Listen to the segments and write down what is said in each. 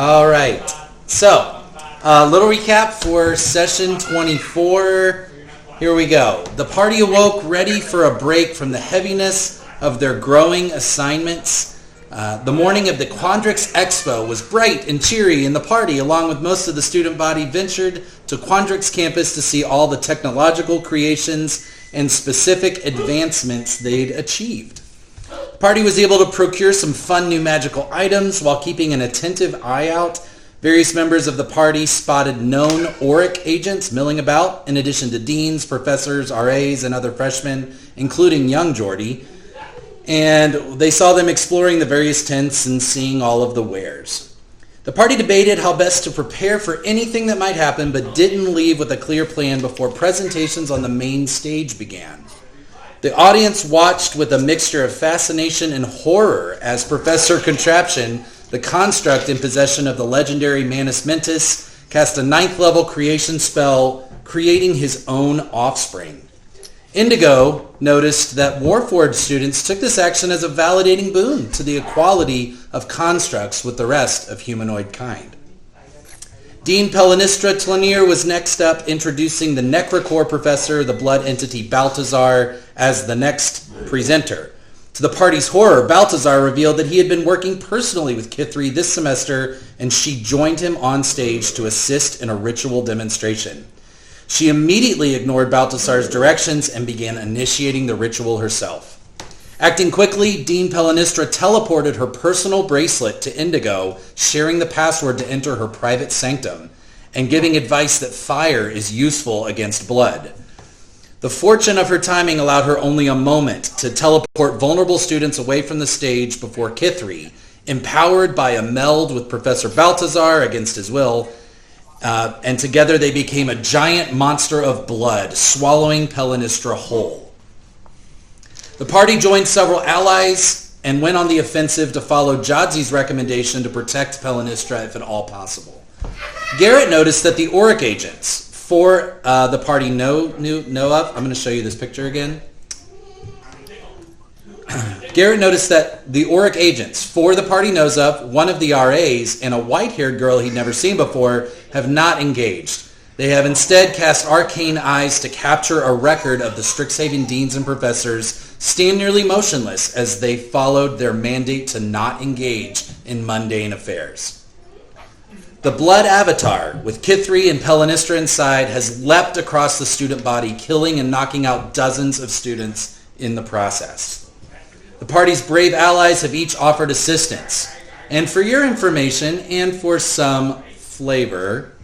All right. So, a little recap for session 24. Here we go. The party awoke ready for a break from the heaviness of their growing assignments. The morning of the Quandrix Expo was bright and cheery, and the party, along with most of the student body, ventured to Quandrix campus to see all the technological creations and specific advancements they'd achieved. The party was able to procure some fun new magical items while keeping an attentive eye out. Various members of the party spotted known auric agents milling about, in addition to deans, professors, RAs, and other freshmen, including young Jordy. And they saw them exploring the various tents and seeing all of the wares. The party debated how best to prepare for anything that might happen, but didn't leave with a clear plan before presentations on the main stage began. The audience watched with a mixture of fascination and horror as Professor Contraption, the construct in possession of the legendary Manus Mentis, cast a 9th level creation spell, creating his own offspring. Indigo noticed that Warforged students took this action as a validating boon to the equality of constructs with the rest of humanoid kind. Dean Pellinistra Tlanier was next up, introducing the Necrocore professor, the blood entity Balthazar, as the next presenter. To the party's horror, Balthazar revealed that he had been working personally with Kithri this semester, and she joined him on stage to assist in a ritual demonstration. She immediately ignored Balthazar's directions and began initiating the ritual herself. Acting quickly, Dean Pellinistra teleported her personal bracelet to Indigo, sharing the password to enter her private sanctum, and giving advice that fire is useful against blood. The fortune of her timing allowed her only a moment to teleport vulnerable students away from the stage before Kithri, empowered by a meld with Professor Balthazar against his will, and together they became a giant monster of blood, swallowing Pellinistra whole. The party joined several allies and went on the offensive to follow Jadzi's recommendation to protect Pellinistra if at all possible. Garrett noticed that the auric agents for the party know of, I'm going to show you this picture again. Garrett noticed that the auric agents for the party knows of, one of the RAs, and a white-haired girl he'd never seen before, have not engaged. They have instead cast arcane eyes to capture a record of the Strixhaven deans and professors stand nearly motionless as they followed their mandate to not engage in mundane affairs. The blood avatar, with Kithri and Pellinistra inside, has leapt across the student body, killing and knocking out dozens of students in the process. The party's brave allies have each offered assistance. And for your information, and for some flavor,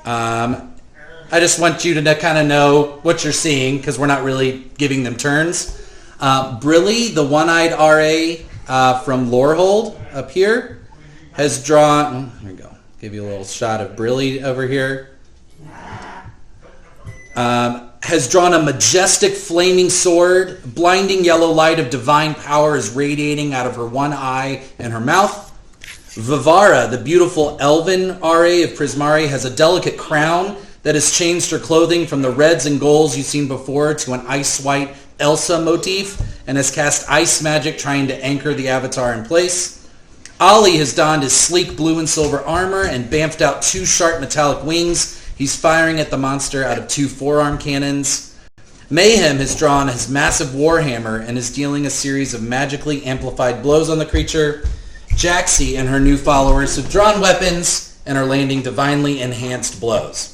I just want you to kind of know what you're seeing, because we're not really giving them turns. Brilly, the one-eyed RA from Lorehold up here, has drawn... Here we go. Give you a little shot of Brilly over here. Has drawn a majestic flaming sword. Blinding yellow light of divine power is radiating out of her one eye and her mouth. Vivara, the beautiful elven RA of Prismari, has a delicate crown that has changed her clothing from the reds and golds you've seen before to an ice-white Elsa motif, and has cast ice magic trying to anchor the avatar in place. Ali has donned his sleek blue and silver armor and bamfed out 2 sharp metallic wings. He's firing at the monster out of 2 forearm cannons. Mayhem has drawn his massive warhammer and is dealing a series of magically amplified blows on the creature. Jaxie and her new followers have drawn weapons and are landing divinely enhanced blows.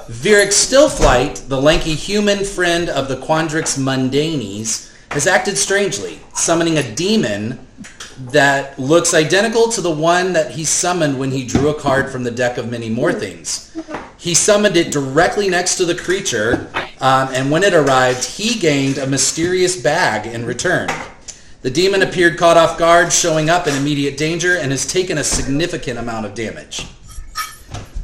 Virik Stillflight, the lanky human friend of the Quandrix Mundanes, has acted strangely, summoning a demon that looks identical to the one that he summoned when he drew a card from the deck of many more things. He summoned it directly next to the creature, and when it arrived, he gained a mysterious bag in return. The demon appeared caught off guard, showing up in immediate danger, and has taken a significant amount of damage.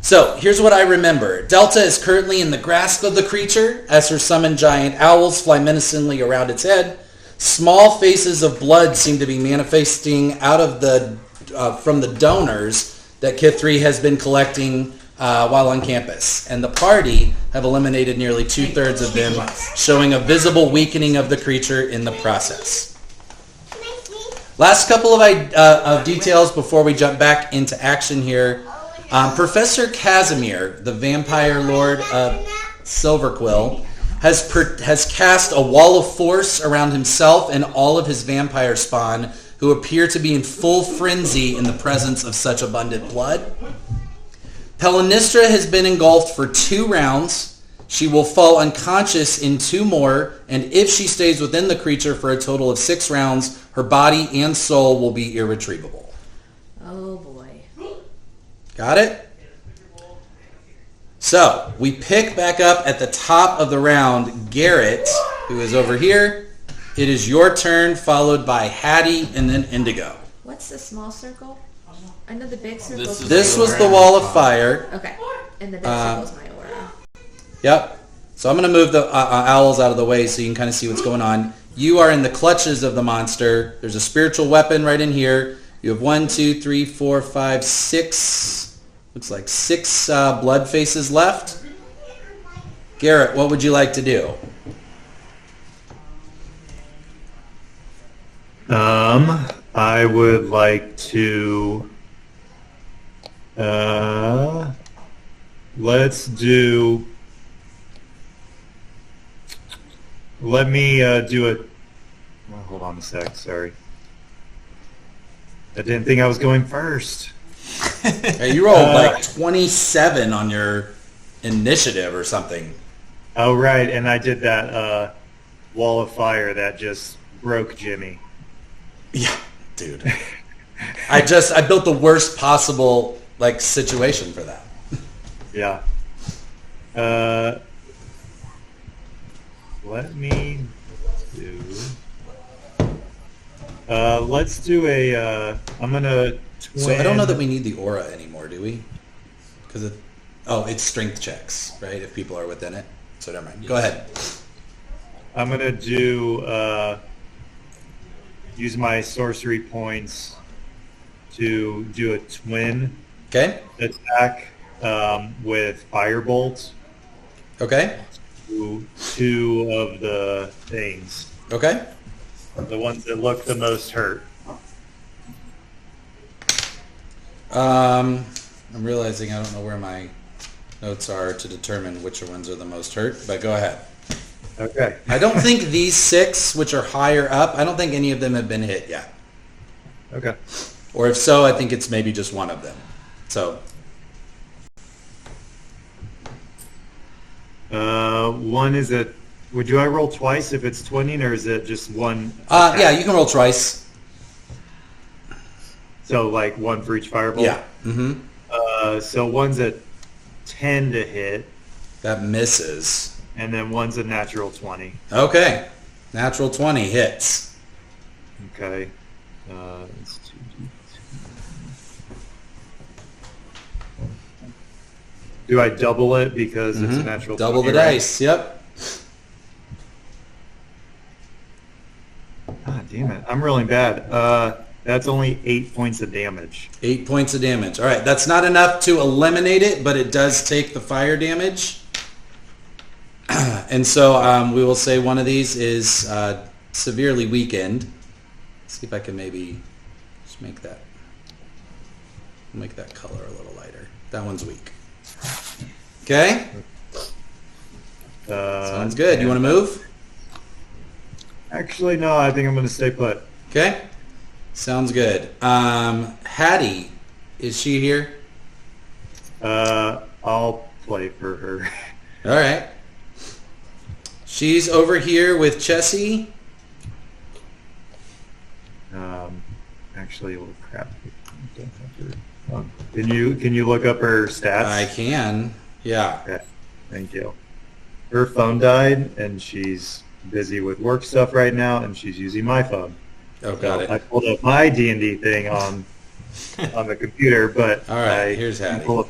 So, here's what I remember. Delta is currently in the grasp of the creature as her summoned giant owls fly menacingly around its head. Small faces of blood seem to be manifesting out of from the donors that Kithri has been collecting while on campus. And the party have eliminated nearly 2/3 of them, showing a visible weakening of the creature in the process. Last couple of details before we jump back into action here. Professor Casimir, the vampire lord of Silverquill, has cast a wall of force around himself and all of his vampire spawn, who appear to be in full frenzy in the presence of such abundant blood. Pellinistra has been engulfed for 2 rounds. She will fall unconscious in 2 more, and if she stays within the creature for a total of 6 rounds, her body and soul will be irretrievable. Oh boy. Got it? So, we pick back up at the top of the round. Garrett, who is over here, it is your turn, followed by Hattie and then Indigo. What's the small circle? I know the big circle. This was the wall of fire. Okay. And the big circle is my aura. Yep. So I'm going to move the owls out of the way so you can kind of see what's going on. You are in the clutches of the monster. There's a spiritual weapon right in here. You have 1, 2, 3, 4, 5, 6. Looks like 6 blood faces left. Garrett, what would you like to do? I would like to let me do it. Well, hold on a sec, sorry. I didn't think I was going first. Hey, you rolled like 27 on your initiative or something. Oh, right, and I did that wall of fire that just broke Jimmy. Yeah, dude. I built the worst possible situation for that. Yeah. Let me do. Let's do a. I'm gonna. Twin. So I don't know that we need the aura anymore, do we? Because it's strength checks, right? If people are within it. So never mind. Go ahead. I'm gonna do. Use my sorcery points to do a twin attack with firebolt. Okay. To 2 of the things. Okay. The ones that look the most hurt. I'm realizing I don't know where my notes are to determine which ones are the most hurt, but go ahead. Okay. I don't think these 6, which are higher up, I don't think any of them have been hit yet. Okay. Or if so, I think it's maybe just one of them. So. One is it? Would I roll twice if it's twinning, or is it just one? Yeah, you can roll twice. So like 1 for each firebolt. Yeah. Mm-hmm. So one's at 10 to hit. That misses. And then one's a natural 20. Okay. Natural 20 hits. Okay. It's 2d2. Do I double it because it's a natural 20? Double the dice, yep. Ah, damn it. I'm rolling bad. That's only 8 points of damage. 8 points of damage. All right, that's not enough to eliminate it, but it does take the fire damage. And so we will say one of these is severely weakened. Let's see if I can maybe just make that color a little lighter. That one's weak. Okay. Sounds good. You want to move? Actually, no. I think I'm going to stay put. Okay. Sounds good. Hattie, is she here? I'll play for her. All right. She's over here with Chessie. Actually, oh crap. Can you look up her stats? I can. Yeah. Okay. Thank you. Her phone died, and she's busy with work stuff right now, and she's using my phone. Oh, got it. I pulled up my D&D thing on the computer, but all right. Here's Hattie.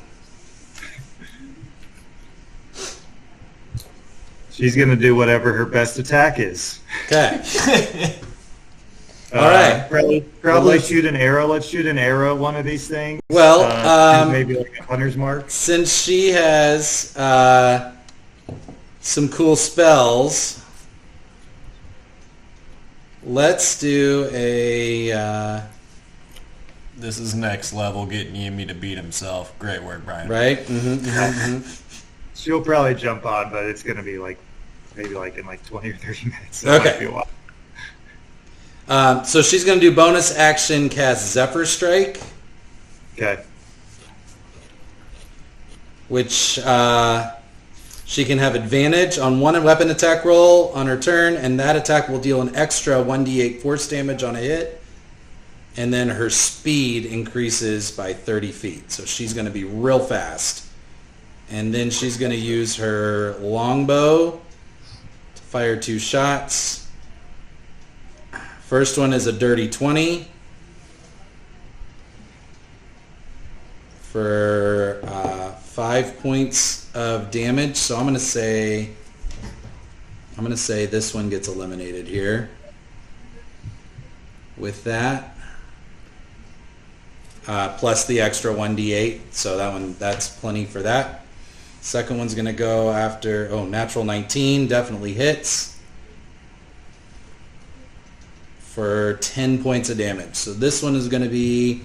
She's going to do whatever her best attack is. Okay. All right. Probably shoot an arrow. Let's shoot an arrow at one of these things. Well, maybe like a hunter's mark. Since she has some cool spells, let's do a... This is next level, getting Yumi to beat himself. Great work, Brian. right? Mm-hmm. She'll probably jump on, but it's going to be like maybe like in like 20 or 30 minutes. So Okay. It might be a while. So she's going to do bonus action, cast Zephyr Strike, Okay. which she can have advantage on one weapon attack roll on her turn, and that attack will deal an extra 1d8 force damage on a hit. And then her speed increases by 30 feet. So she's going to be real fast. And then she's going to use her longbow to fire 2 shots. First one is a dirty 20 for 5 points of damage. So I'm going to say this one gets eliminated here. With that, plus the extra 1d8, so that's plenty for that. Second one's going to go after, natural 19, definitely hits for 10 points of damage. So this one is going to be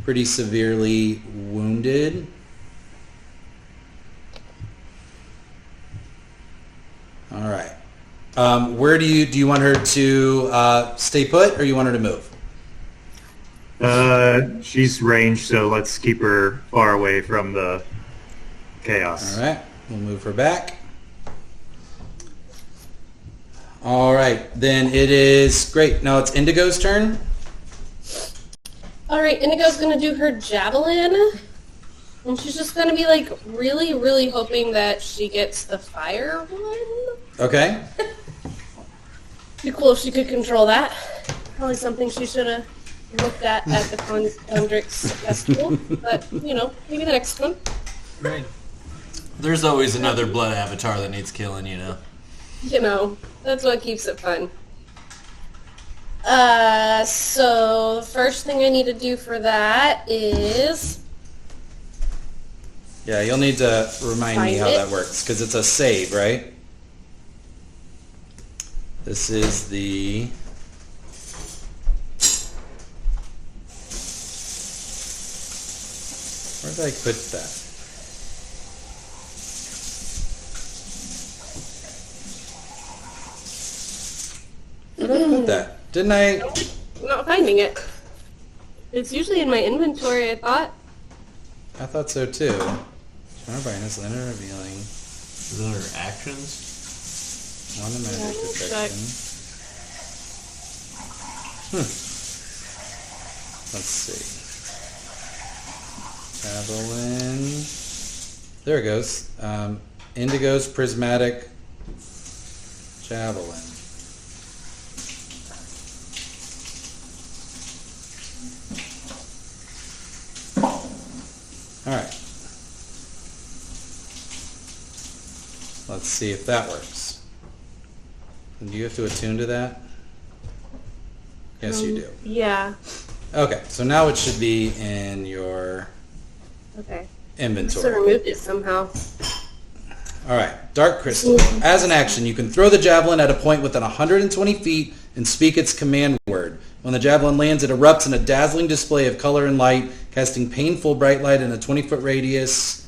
pretty severely wounded. All right. Where do you want her to stay put, or you want her to move? She's ranged, so let's keep her far away from the chaos. All right, we'll move her back. All right, then it is great. Now it's Indigo's turn. All right, Indigo's gonna do her javelin, and she's just gonna be like really, really hoping that she gets the fire one. Okay. Be cool if she could control that. Probably something she should have looked at the Condrix Festival, but maybe the next one. Right. There's always another blood avatar that needs killing, That's what keeps it fun. So the first thing I need to do for that is Yeah, you'll need to remind me Find how it. that works, because it's a save, right? This is the... Where did I put that? Where did I put that? Didn't I? I'm not finding it. It's usually in my inventory, I thought. I thought so too. Charm brightness, linear revealing. Is that her actions? On the magic Yeah, detection. Let's see. Javelin. There it goes. Indigo's prismatic javelin. All right. Let's see if that works. And do you have to attune to that? Yes, you do. Yeah. Okay, so now it should be in your Okay. inventory. So removed it somehow. All right, Dark Crystal. As an action, you can throw the javelin at a point within 120 feet and speak its command word. When the javelin lands, it erupts in a dazzling display of color and light, casting painful bright light in a 20-foot radius.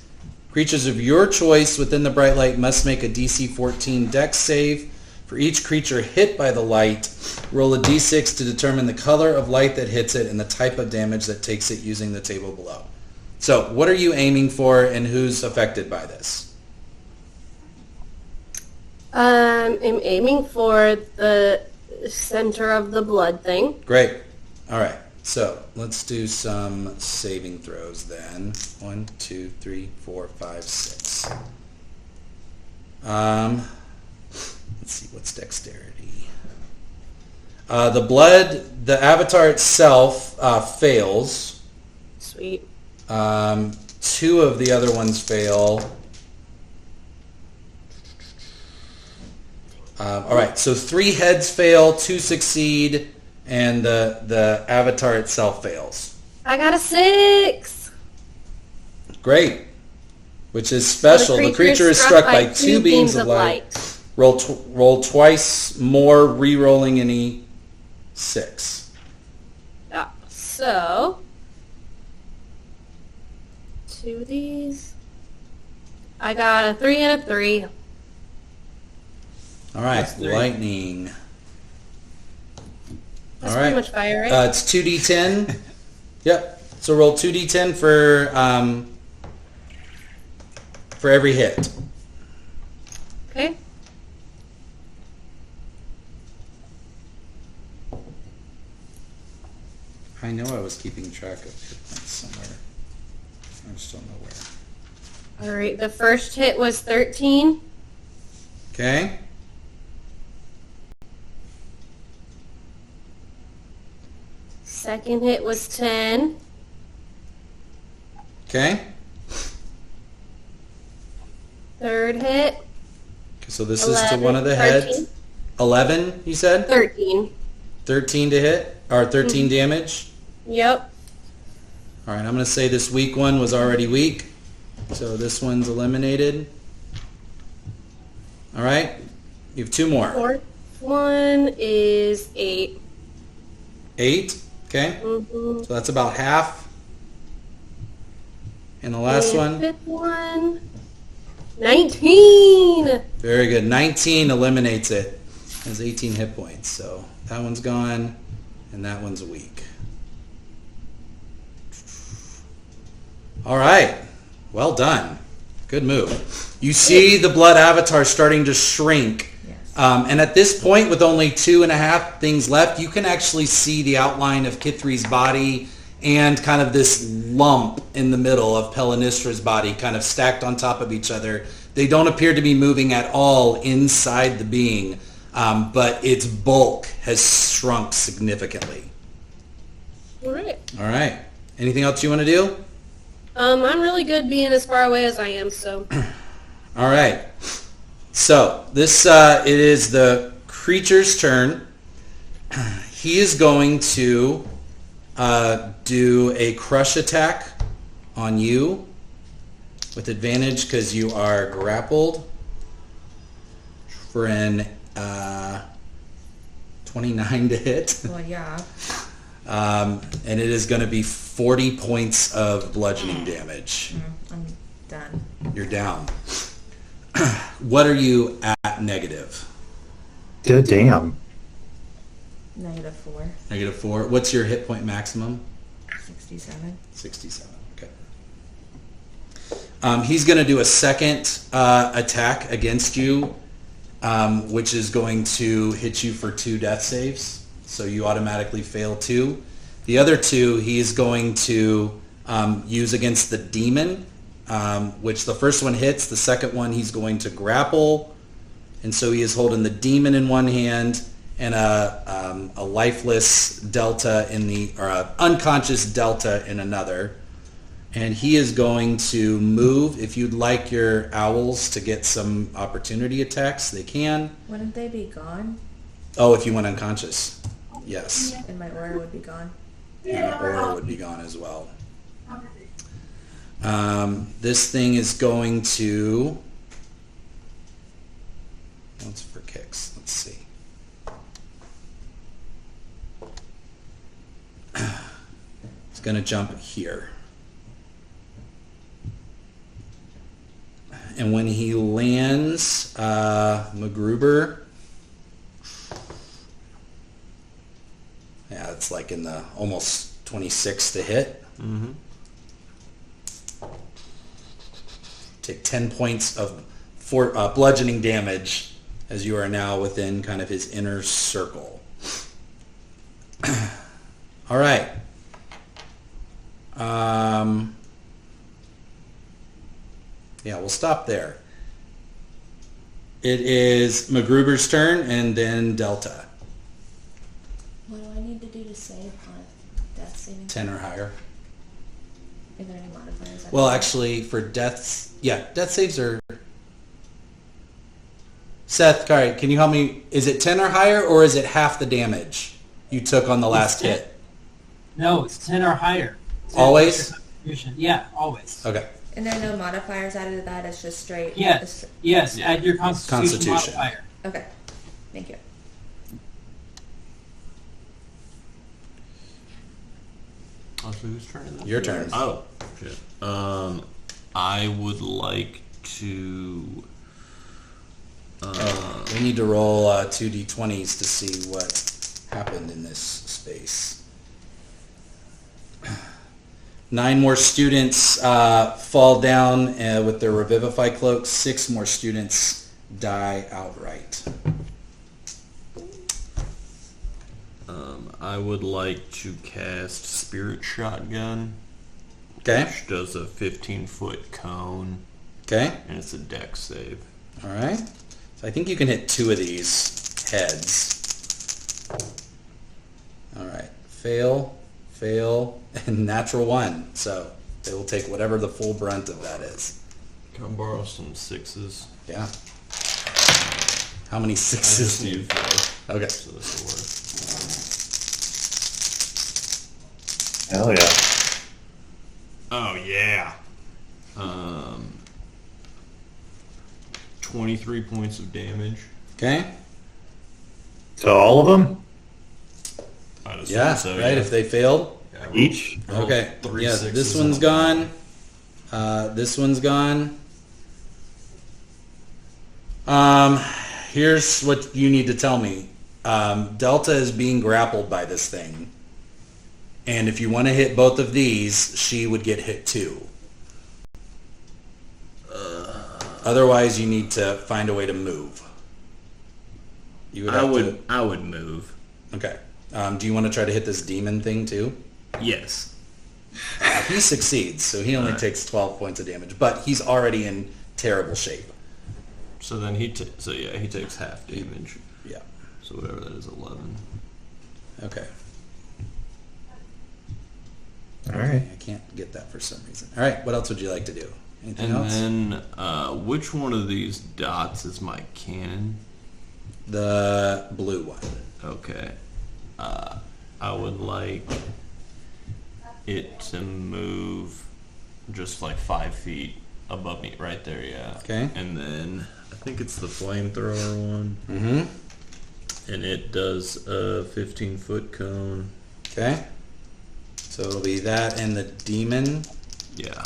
Creatures of your choice within the bright light must make a DC 14 Dex save. For each creature hit by the light, roll a d6 to determine the color of light that hits it and the type of damage that takes it using the table below. So, what are you aiming for, and who's affected by this? I'm aiming for the center of the blood thing. Great. All right. So let's do some saving throws then. 1, 2, 3, 4, 5, 6. Let's see. What's dexterity? The avatar itself fails. Sweet. 2 of the other ones fail. All right, so 3 heads fail, 2 succeed, and the avatar itself fails. I got a 6. Great, which is special. The creature is struck by 2 beams of light. Roll twice more, re-rolling any 6. Yeah. So 2 of these. I got a 3 and a 3. All right, That's 3. lightning. That's All right. pretty much fire, right? It's 2d10. Yep. So roll 2d10 for every hit. Okay. I know I was keeping track of hit points somewhere. I just don't know where. All right. The first hit was 13. Okay. Second hit was 10. Okay. Third hit, So this is to 11, one of the 13. heads. 11, you said? 13. 13 to hit, or 13 damage. Yep. All right, I'm going to say this weak one was already weak. So this one's eliminated. All right, you have 2 more. Fourth one is 8. 8, okay. Mm-hmm. So that's about half. And the last one, Fifth one, 19. very good. 19 eliminates it. Has 18 hit points. So that one's gone, and that one's weak. All right, well done. Good move. You see the blood avatar starting to shrink. Yes. And at this point, with only 2.5 things left, you can actually see the outline of Kithri's body and kind of this lump in the middle of Pellinistra's body kind of stacked on top of each other. They don't appear to be moving at all inside the being, but its bulk has shrunk significantly. All right. All right. Anything else you want to do? I'm really good being as far away as I am, so. All right. So this it is the creature's turn. He is going to do a crush attack on you with advantage because you are grappled for an 29 to hit. Well, yeah. And it is going to be 40 points of bludgeoning damage. I'm done. You're down. What are you at negative? Damn. -4. Negative 4. What's your hit point maximum? 67. 67. Okay. He's going to do a second attack against you, which is going to hit you for 2 death saves. So you automatically fail 2. The other 2 he's going to use against the demon, which the first one hits. The second one he's going to grapple. And so he is holding the demon in one hand and a lifeless delta or a unconscious delta in another. And he is going to move. If you'd like your owls to get some opportunity attacks, they can. Wouldn't they be gone? Oh, if you went unconscious. Yes. And my aura would be gone. And the aura would be gone as well. This thing is going to... What's for kicks? Let's see. It's going to jump here. And when he lands, MacGruber... Yeah, it's like in the almost 26 to hit. Mm-hmm. Take 10 points of bludgeoning damage as you are now within kind of his inner circle. All right. Yeah, we'll stop there. It is MacGruber's turn and then Delta. What do I need to do to save on death saving? 10 or higher. Are there any modifiers? Well, actually, for deaths, yeah, death saves are... Seth, Kari, can you help me? Is it 10 or higher, or is it half the damage you took on the last hit? No, it's 10 or higher. 10 Always? Constitution. Yeah, always. Okay. And there are no modifiers added to that? It's just straight? Yes, yes, add your Constitution Constitution. modifier. Okay. Thank you. Oh, so whose turn is it? Your turn. Oh, shit. I would like to. We need to roll 2d20s to see what happened in this space. 9 more students fall down with their Revivify cloaks. 6 more students die outright. I would like to cast Spirit Shotgun, Okay. which does a 15-foot cone, Okay. and it's a dex save. All right. So I think you can hit 2 of these heads. All right. Fail, and natural 1. So they will take whatever the full brunt of that is. Can I borrow some 6s? Yeah. How many I 6s just do you? need 4, Okay. so this will work. Hell yeah. Oh yeah. 23 points of damage. Okay. So all of them? I'd assume Yeah. so, Right. yeah. If they failed. Yeah, I Each? rolled Okay. 3 Yeah. 6s This one's and- gone. This one's gone. Here's what you need to tell me. Delta is being grappled by this thing. And if you want to hit both of these, she would get hit too. Otherwise, you need to find a way to move. You would I have would. I would move. to. Okay. Do you want to try to hit this demon thing too? Yes. He succeeds, so he only Alright. takes 12 points of damage, but he's already in terrible shape. So then he. So yeah, he takes half damage. Yeah. So whatever that is, 11. Okay. All right. I can't get that for some reason. All right. What else would you like to do? Anything And else? then, which one of these dots is my cannon? The blue one. Okay. I would like it to move just like 5 feet above me, right there, yeah. Okay. And then I think it's the flamethrower one, Mm-hmm. and it does a 15-foot cone. Okay. So it'll be that and the demon. Yeah.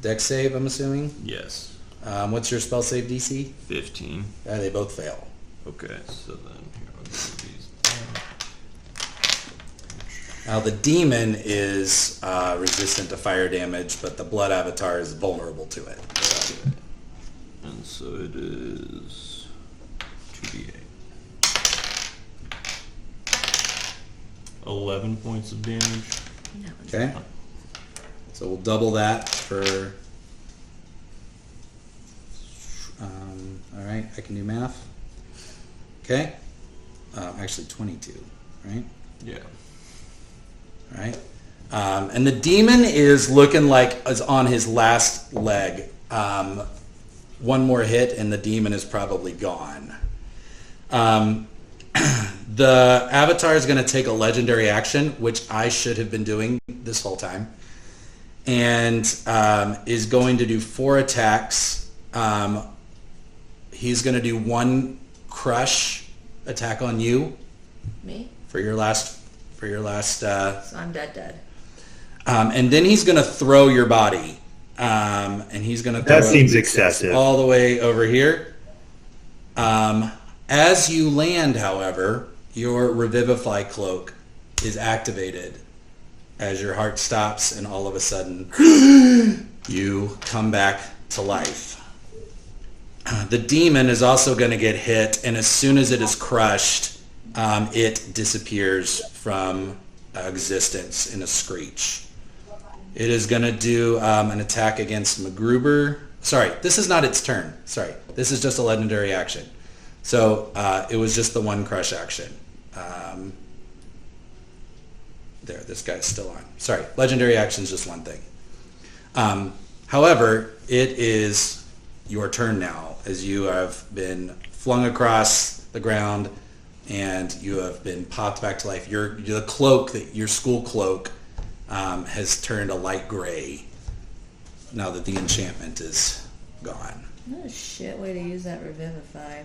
Dex save, I'm assuming. Yes. What's your spell save DC? 15. They both fail. Okay. So then here I'll do these. Now the demon is resistant to fire damage, but the blood avatar is vulnerable to it. So. And so it is 2d8. 11 points of damage. Okay. So we'll double that for. All right, I can do math. Okay. Actually, 22. Right. Yeah. All right. And the demon is looking like is on his last leg. One more hit, and the demon is probably gone. The avatar is going to take a legendary action, which I should have been doing this whole time, and is going to do 4 attacks. He's going to do 1 crush attack on you Me? for your last. So I'm dead. And then he's going to throw your body, and he's going to throw That seems excessive. all the way over here. As you land, however, your Revivify cloak is activated as your heart stops, and all of a sudden, you come back to life. The demon is also going to get hit, and as soon as it is crushed, it disappears from existence in a screech. It is going to do an attack against MacGruber. Sorry, this is not its turn. Sorry, this is just a legendary action. So it was just the 1 crush action. There, this guy's still on. Sorry, legendary action is just 1 thing. However, it is your turn now, as you have been flung across the ground and you have been popped back to life. The cloak, your school cloak, has turned a light gray now that the enchantment is gone. What a shit way to use that Revivify.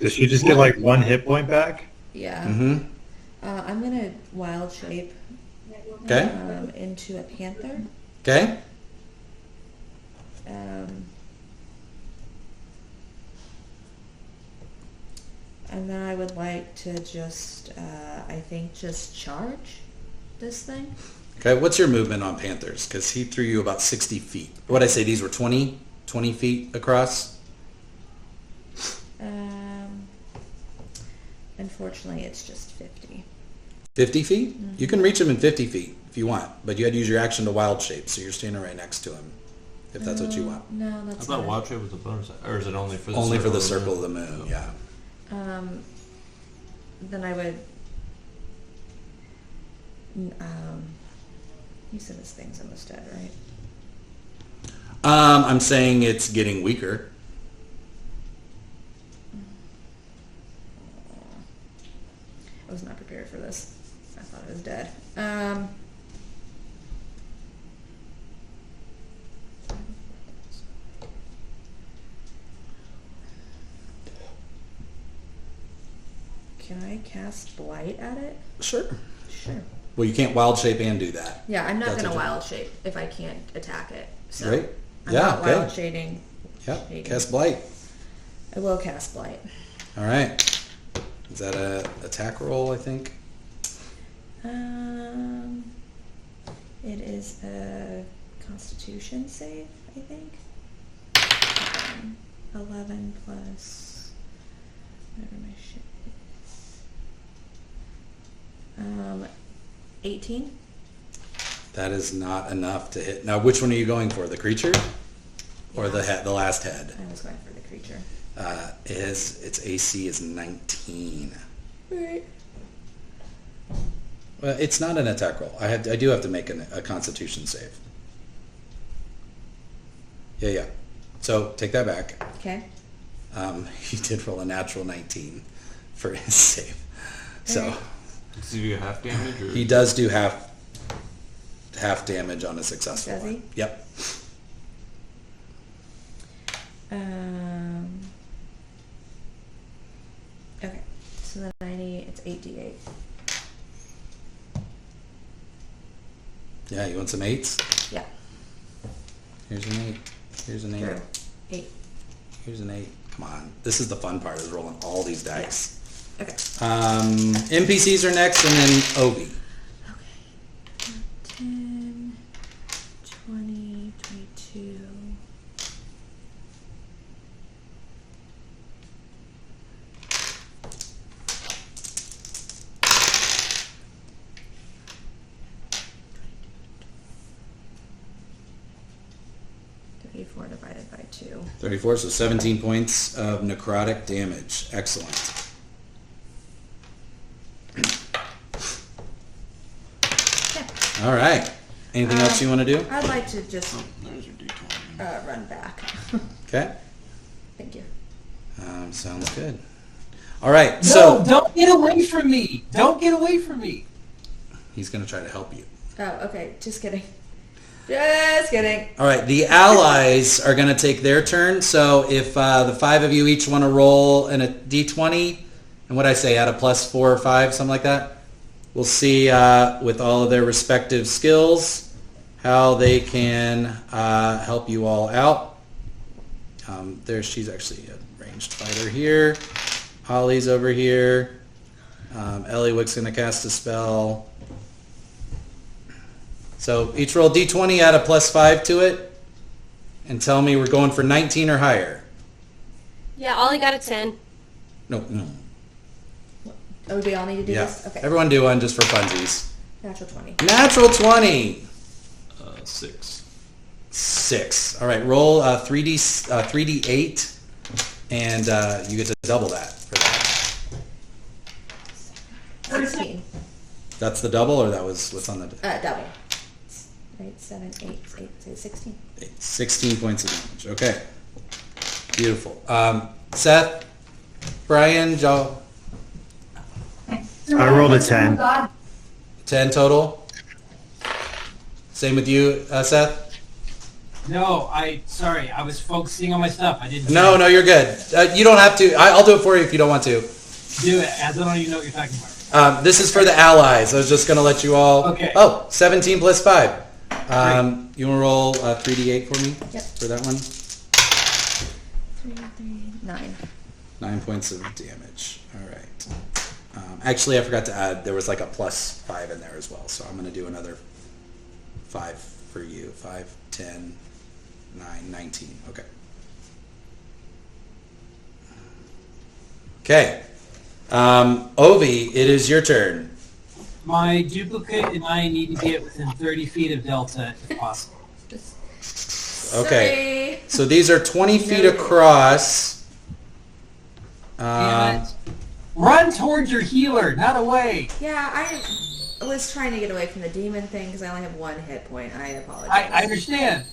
Does she just get like 1 hit point back? Yeah. Mm-hmm. I'm gonna wild shape Okay. Into a panther. Okay. And then I would like to just, I think, just charge this thing. Okay, what's your movement on Panthers? Because he threw you about 60 feet. What'd I say? These were 20 feet across? Unfortunately, it's just 50. 50 feet? You can reach him in 50 feet if you want, but you had to use your action to wild shape, so you're standing right next to him, if that's what you want. No, I that's thought not. wild shape was a bonus, or is it only for the Only for the circle circle of the moon, yeah. Then I would. You said this thing's almost dead, right? I'm saying it's getting weaker. I was not prepared for this. I thought it was dead. Can I cast Blight at it? Sure. Sure. Well, you can't wild shape and do that. Yeah, I'm not That's going to what you- wild shape if I can't attack it. So Right? I'm Yeah, not okay. wild shading. Yeah, shading. cast Blight. I will cast Blight. All right. Is that a attack roll, I think? It is a Constitution save, I think. 11 plus whatever my shit is. 18. That is not enough to hit. Now, which one are you going for? The creature? Or the head, the last head? I was going for the creature. Its AC is 19. Right. Well, it's not an attack roll. I do have to make a Constitution save. Yeah. So take that back. Okay. He did roll a natural 19 for his save. So Alright. Does he do half damage? Or? he does do half damage on a successful Does he? one. Yep. Okay. So then it's 8d8. Yeah, you want some 8s? Yeah. Here's an 8. Here's an 8. True. 8. Here's an 8. Come on. This is the fun part, is rolling all these dice. Okay. NPCs are next, and then Obi. Okay. 10, 20, 22. Divided by 2. 34, so 17 points of necrotic damage. Excellent. Okay. All right. Anything else you want to do? I'd like to just There's your D20. run back. Okay. Thank you. Sounds good. All right. No, So don't get away from me. Don't get away from me. he's going to try to help you. Oh, okay. Just kidding. Just kidding. All right. The allies are going to take their turn. So if the 5 of you each want to roll in a d20, and what I say, add a +4 or 5, something like that, we'll see with all of their respective skills how they can help you all out. She's actually a ranged fighter here. Holly's over here. Eliwick's going to cast a spell. So each roll d20, add a +5 to it, and tell me we're going for 19 or higher. Yeah, Ollie got a 10. No. Oh, we all need to do Yeah. this? Okay. Everyone do one just for funsies. Natural 20. Natural 20. 6. 6. All right, roll 3d8, and you get to double that for that. 16. That's the double, or that was what's on the... Double. 8, 7, 8, 16. 16 points of damage. Okay. Beautiful. Seth, Brian, Joe, I rolled a 10. 10 total. Same with you, Seth? No, sorry, I was focusing on my stuff. I didn't No, you're good. You don't have to. I'll do it for you if you don't want to. do it, as I don't even know what you're talking about. This is for the allies. I was just going to let you all... Okay. Oh, 17 plus 5. You want to roll 3d8 for me? Yep. For that one? 9. 9 points of damage. All right. Actually, I forgot to add, there was like a plus 5 in there as well. So I'm going to do another 5 for you. 5, 10, 9, 19. Okay. Okay. Ovi, it is your turn. My duplicate and I need to get within 30 feet of Delta if possible. Okay. So these are 20 feet across. And run towards your healer, not away. Yeah, I was trying to get away from the demon thing because I only have 1 hit point. I apologize. I understand.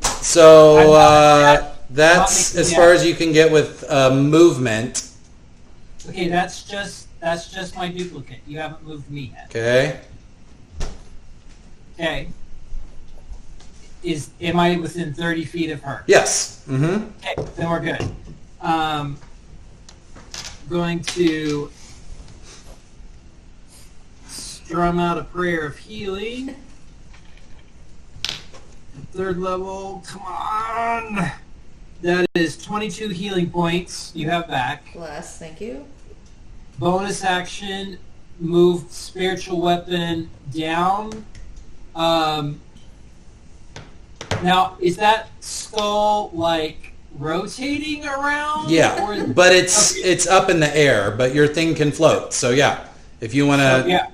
So I'm that's not as making far the as you can get with movement. Okay, that's just my duplicate. You haven't moved me yet. Okay. Okay. Am I within 30 feet of her? Yes. Mm-hmm. Okay, then we're good. Going to strum out a prayer of healing. 3rd level, come on! That is 22 healing points you have back. Bless, thank you. Bonus action, move spiritual weapon down. Now, is that skull like rotating around? Yeah, Or- but it's Okay. it's up in the air, but your thing can float. So yeah, if you want to,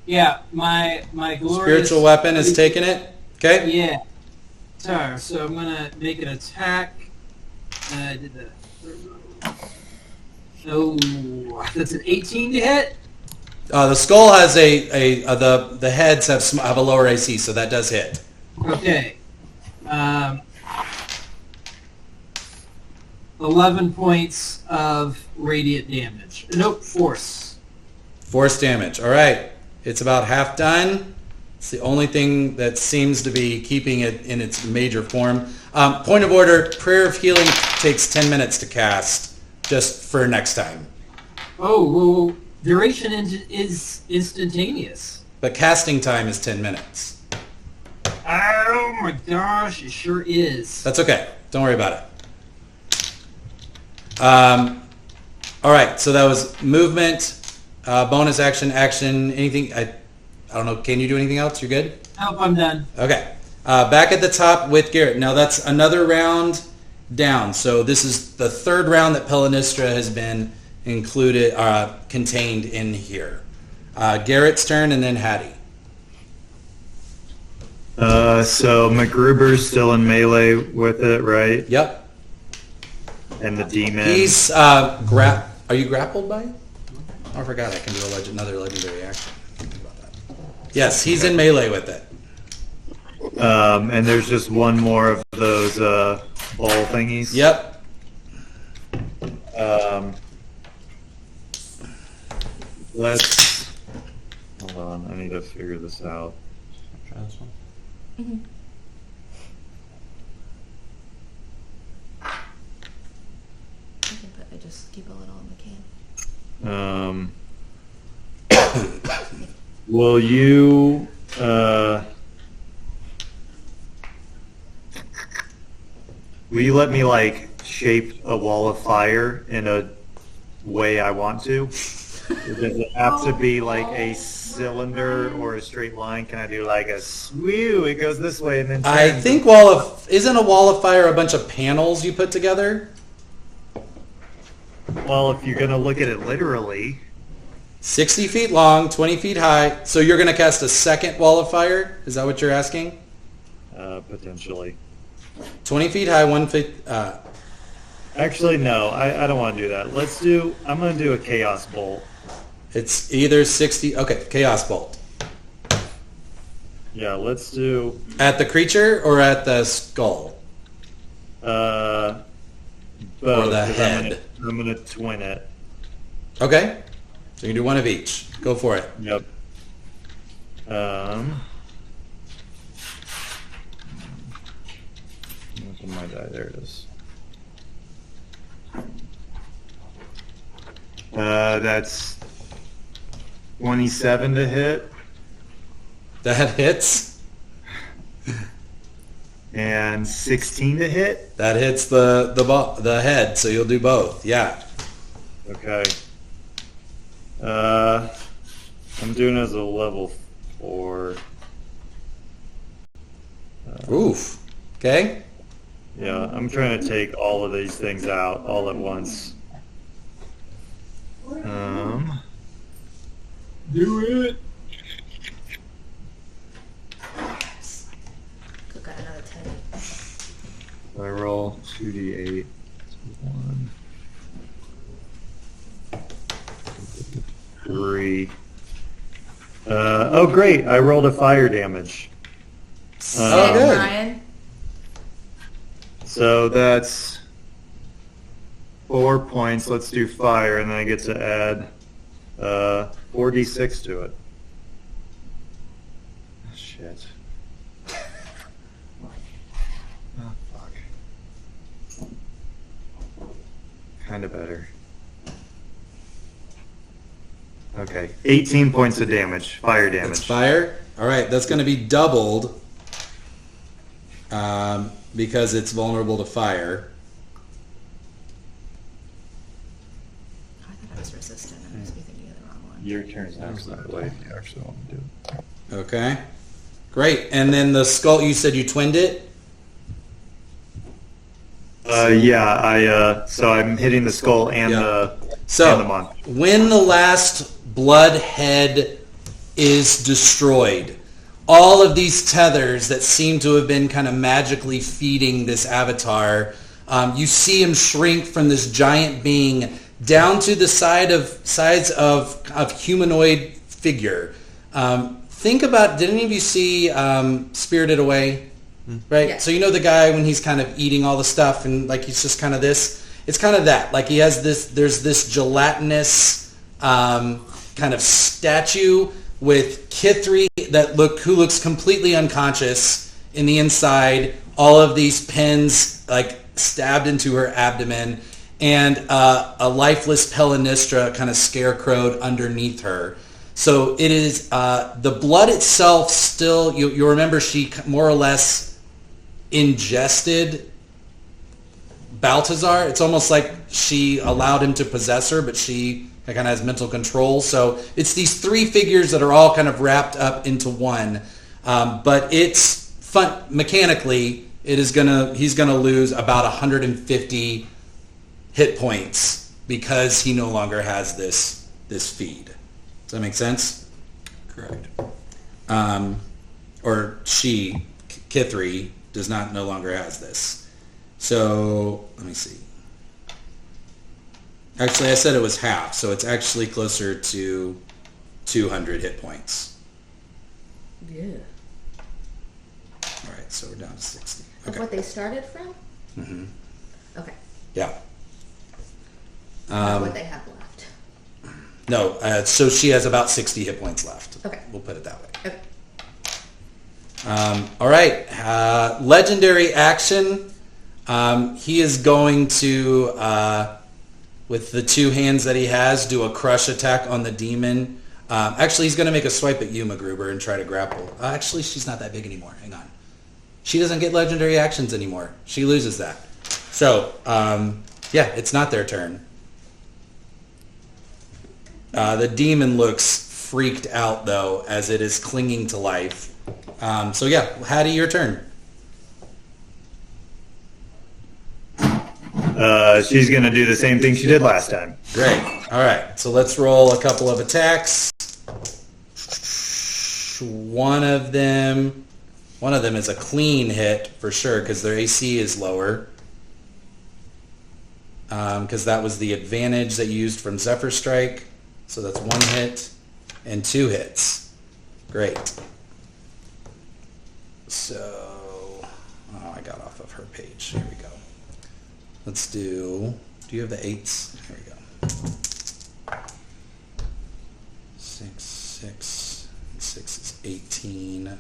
Yeah. My glorious spiritual weapon is taking it. Okay. Yeah. So I'm gonna make an attack. I did that. Oh, that's an 18 to hit. The skull has the heads have a lower AC, so that does hit. Okay. 11 points of radiant damage. Nope, force. Force damage. All right. It's about half done. It's the only thing that seems to be keeping it in its major form. Point of order, Prayer of Healing takes 10 minutes to cast, just for next time. Oh, well, duration is instantaneous. But casting time is 10 minutes. Oh my gosh, it sure is. That's okay. Don't worry about it. All right, so that was movement, bonus action, anything. I don't know. Can you do anything else? You're good? Nope, I'm done. Okay. Back at the top with Garrett. Now that's another round down. So this is the 3rd round that Pellinistra has been contained in here. Garrett's turn and then Hattie. So MacGruber's still in melee with it, right? Yep. And the demon. He's are you grappled by him? Oh, I forgot I can do another legendary action. Think about that. Yes, he's in melee with it. And there's just one more of those ball thingies. Yep. Let's hold on. I need to figure this out. Try this one. Mm-hmm. I just keep a little in the can. Will you let me like shape a wall of fire in a way I want to? Does it have to be like a cylinder or a straight line? Can I do like a swoo? It goes this way and then I turns? think isn't a wall of fire a bunch of panels you put together? Well, if you're gonna look at it literally. 60 feet long, 20 feet high. So you're going to cast a second wall of fire? Is that what you're asking? Potentially. 20 feet high, 1 foot... Actually, no. I don't want to do that. I'm going to do a chaos bolt. It's either 60... Okay, Chaos Bolt. Yeah, let's do... At the creature or at the skull? Both. Or the 'cause head? I'm going to twin it. Okay. So you can do one of each. Go for it. Yep. Where's my die? There it is. That's 27 to hit. That hits. And 16 to hit. That hits the head, so you'll do both. Yeah. Okay. I'm doing it as a level 4. Oof. Okay. Yeah, I'm trying to take all of these things out all at once. Do it. Could got another 10. I roll 2d8. 1, 3. Oh, great! I rolled a fire damage. Oh, good. Ryan. So that's 4 points. Let's do fire, and then I get to add 4d6 to it. Shit. Oh, fuck. Kind of better. Okay, 18 points of damage, fire damage. That's fire. All right, that's going to be doubled because it's vulnerable to fire. I thought I was resistant. I must be thinking of the wrong one. Your turn next, I believe. You actually want to do it. Okay. Great. And then the skull, you said you twinned it? Yeah, so I'm hitting the skull and Yeah. the So, and the monk. when the last blood head is destroyed, all of these tethers that seem to have been kind of magically feeding this avatar, you see him shrink from this giant being down to the sides of humanoid figure. Think about, did any of you see Spirited Away? Right? Yeah. So you know the guy when he's kind of eating all the stuff and like he's just kind of this? It's kind of that. Like he has there's this gelatinous kind of statue with Kithri who looks completely unconscious in the inside. All of these pins like stabbed into her abdomen, and a lifeless Pellinistra kind of scarecrowed underneath her. So it is the blood itself still. You remember she more or less ingested Balthazar. It's almost like she allowed him to possess her, but she kind of has mental control. So it's these three figures that are all kind of wrapped up into one. But it's fun mechanically. He's gonna lose about 150 hit points because he no longer has this feed. Does that make sense? Correct. Or she, Kithri, no longer has this. So let me see. Actually, I said it was half, so it's actually closer to 200 hit points. Yeah. All right, so we're down to 60. Of Okay. what they started from? Mm-hmm. Okay. Yeah. Not what they have left. No, so she has about 60 hit points left. Okay. We'll put it that way. Okay. All right. Legendary action. He is going to, with the two hands that he has, do a crush attack on the demon. Actually, he's going to make a swipe at you, MacGruber, and try to grapple. Actually, she's not that big anymore. Hang on. She doesn't get legendary actions anymore. She loses that. So, yeah, it's not their turn. The demon looks freaked out, though, as it is clinging to life. So, yeah, Hattie, your turn. She's going to do the same thing she did last time. Great. All right. So let's roll a couple of attacks. One of them is a clean hit for sure because their AC is lower. Because that was the advantage that you used from Zephyr Strike. So that's one hit and two hits. Great. So, I got off of her page. Here we go. Let's do you have the 8s? Here we go. 6, 6, and 6 is 18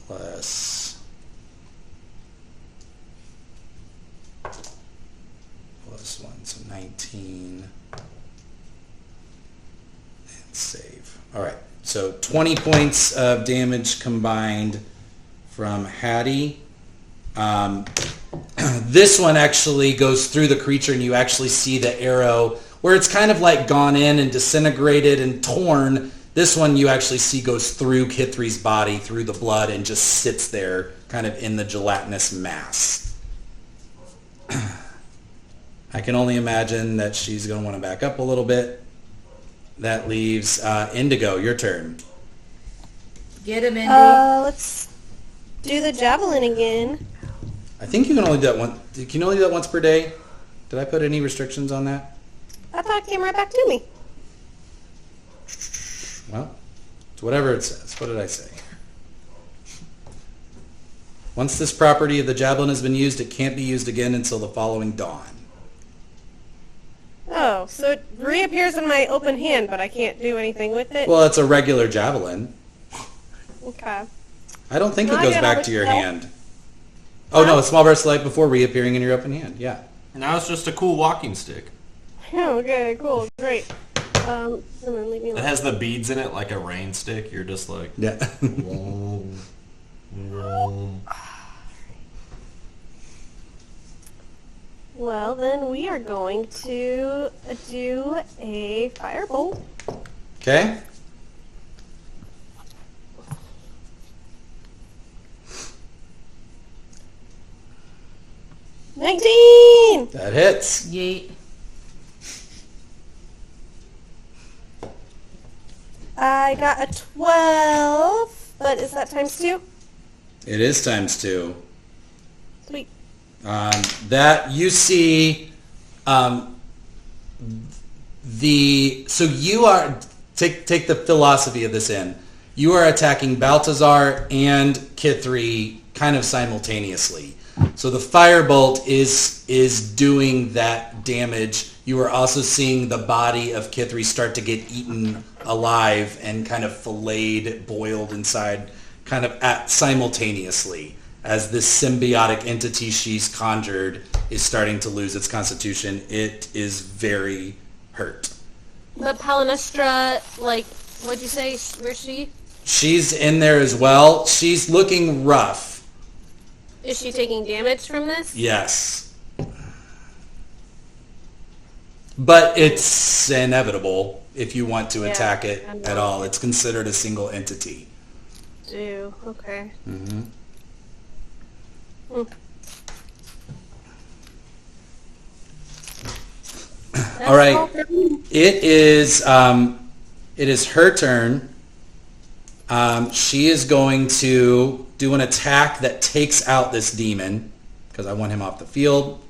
plus 1, so 19, and save. All right. So 20 points of damage combined from Hattie. This one actually goes through the creature, and you actually see the arrow where it's kind of like gone in and disintegrated and torn. This one you actually see goes through Kithri's body, through the blood, and just sits there kind of in the gelatinous mass. I can only imagine that she's going to want to back up a little bit. That leaves Indigo, your turn. Get him, Indy. Let's do the javelin again. I think you can only do that one. Can you only do that once per day? Did I put any restrictions on that? I thought it came right back to me. Well, it's whatever it says. What did I say? Once this property of the javelin has been used, it can't be used again until the following dawn. Oh, so it reappears in my open hand, but I can't do anything with it? Well, it's a regular javelin. Okay. I don't think No, it I goes get back all to your the- hand. Oh no, a small burst of light before reappearing in your open hand. Yeah. Now it's just a cool walking stick. Oh, okay, cool, great. And then leave me It alone. has the beads in it like a rain stick. You're just like, Yeah. vroom, vroom. Well, then we are going to do a firebolt. Okay. $19! That hits. Yeet. I got a 12, but is that times 2? It is times 2. Sweet. That you see so you are take the philosophy of this in. You are attacking Baltazar and Kithri kind of simultaneously. So the firebolt is doing that damage. You are also seeing the body of Kithri start to get eaten alive and kind of filleted, boiled inside, kind of simultaneously as this symbiotic entity she's conjured is starting to lose its constitution. It is very hurt. But Pellinistra, like, what'd you say? Where's she? She's in there as well. She's looking rough. Is she taking damage from this? Yes. But it's inevitable if you want to Yeah, attack it I know. at all. It's considered a single entity. Do, okay. Mm-hmm. All right. It is her turn. She is going to do an attack that takes out this demon because I want him off the field.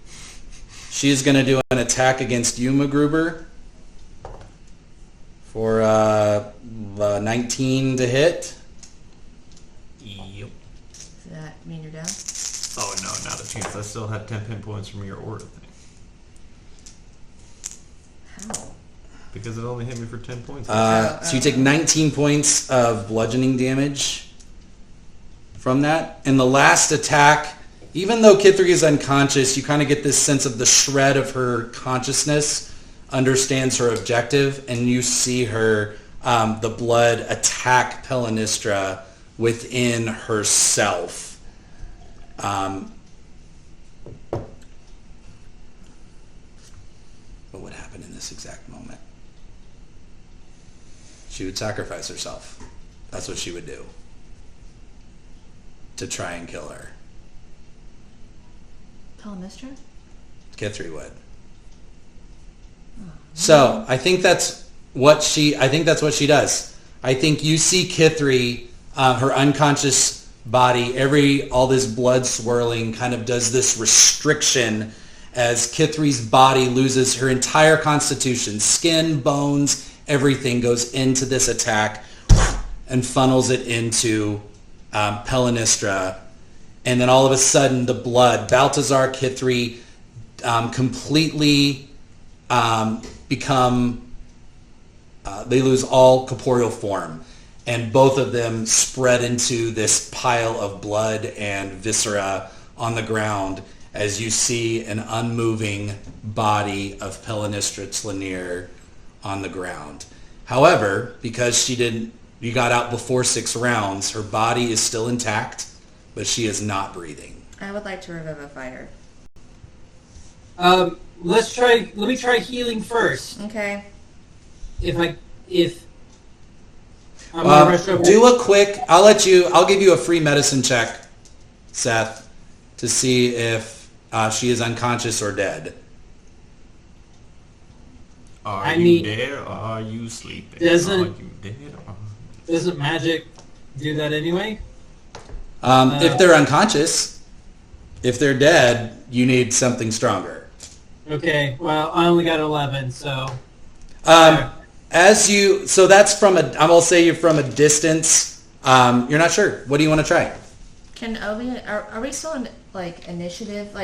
She is going to do an attack against you, MacGruber, for 19 to hit. Yep. Does that mean you're down? Oh no, not a chance. I still had 10 pin points from your aura thing. How? Because it only hit me for 10 points. So you take 19 points of bludgeoning damage from that. And the last attack, even though Kithri is unconscious, you kind of get this sense of the shred of her consciousness understands her objective, and you see her, the blood attack Pellinistra within herself. What would happen in this exact moment? She would sacrifice herself. That's what she would do to try and kill her. Pellinistra? Kithri would. So I think that's what she does. I think you see Kithri, her unconscious body, all this blood swirling kind of does this restriction as Kithri's body loses her entire constitution, skin, bones, everything goes into this attack and funnels it into Pellinistra. And then all of a sudden the blood, Baltazar, Kithri, completely become, they lose all corporeal form. And both of them spread into this pile of blood and viscera on the ground as you see an unmoving body of Pellinistra Tlanier on the ground. However, because you got out before 6 rounds, her body is still intact, but she is not breathing. I would like to revivify her. Let me try healing first. Okay. If I'm gonna rush over. Do a quick, I'll give you a free medicine check, Seth, to see if she is unconscious or dead. Are you dead or are you sleeping? Doesn't- Are you dead or... Doesn't magic do that anyway? If they're unconscious, if they're dead, you need something stronger. Okay, well, I only got 11, so... So that's I will say you're from a distance. You're not sure. What do you want to try? Can Obi? Are we still in initiative?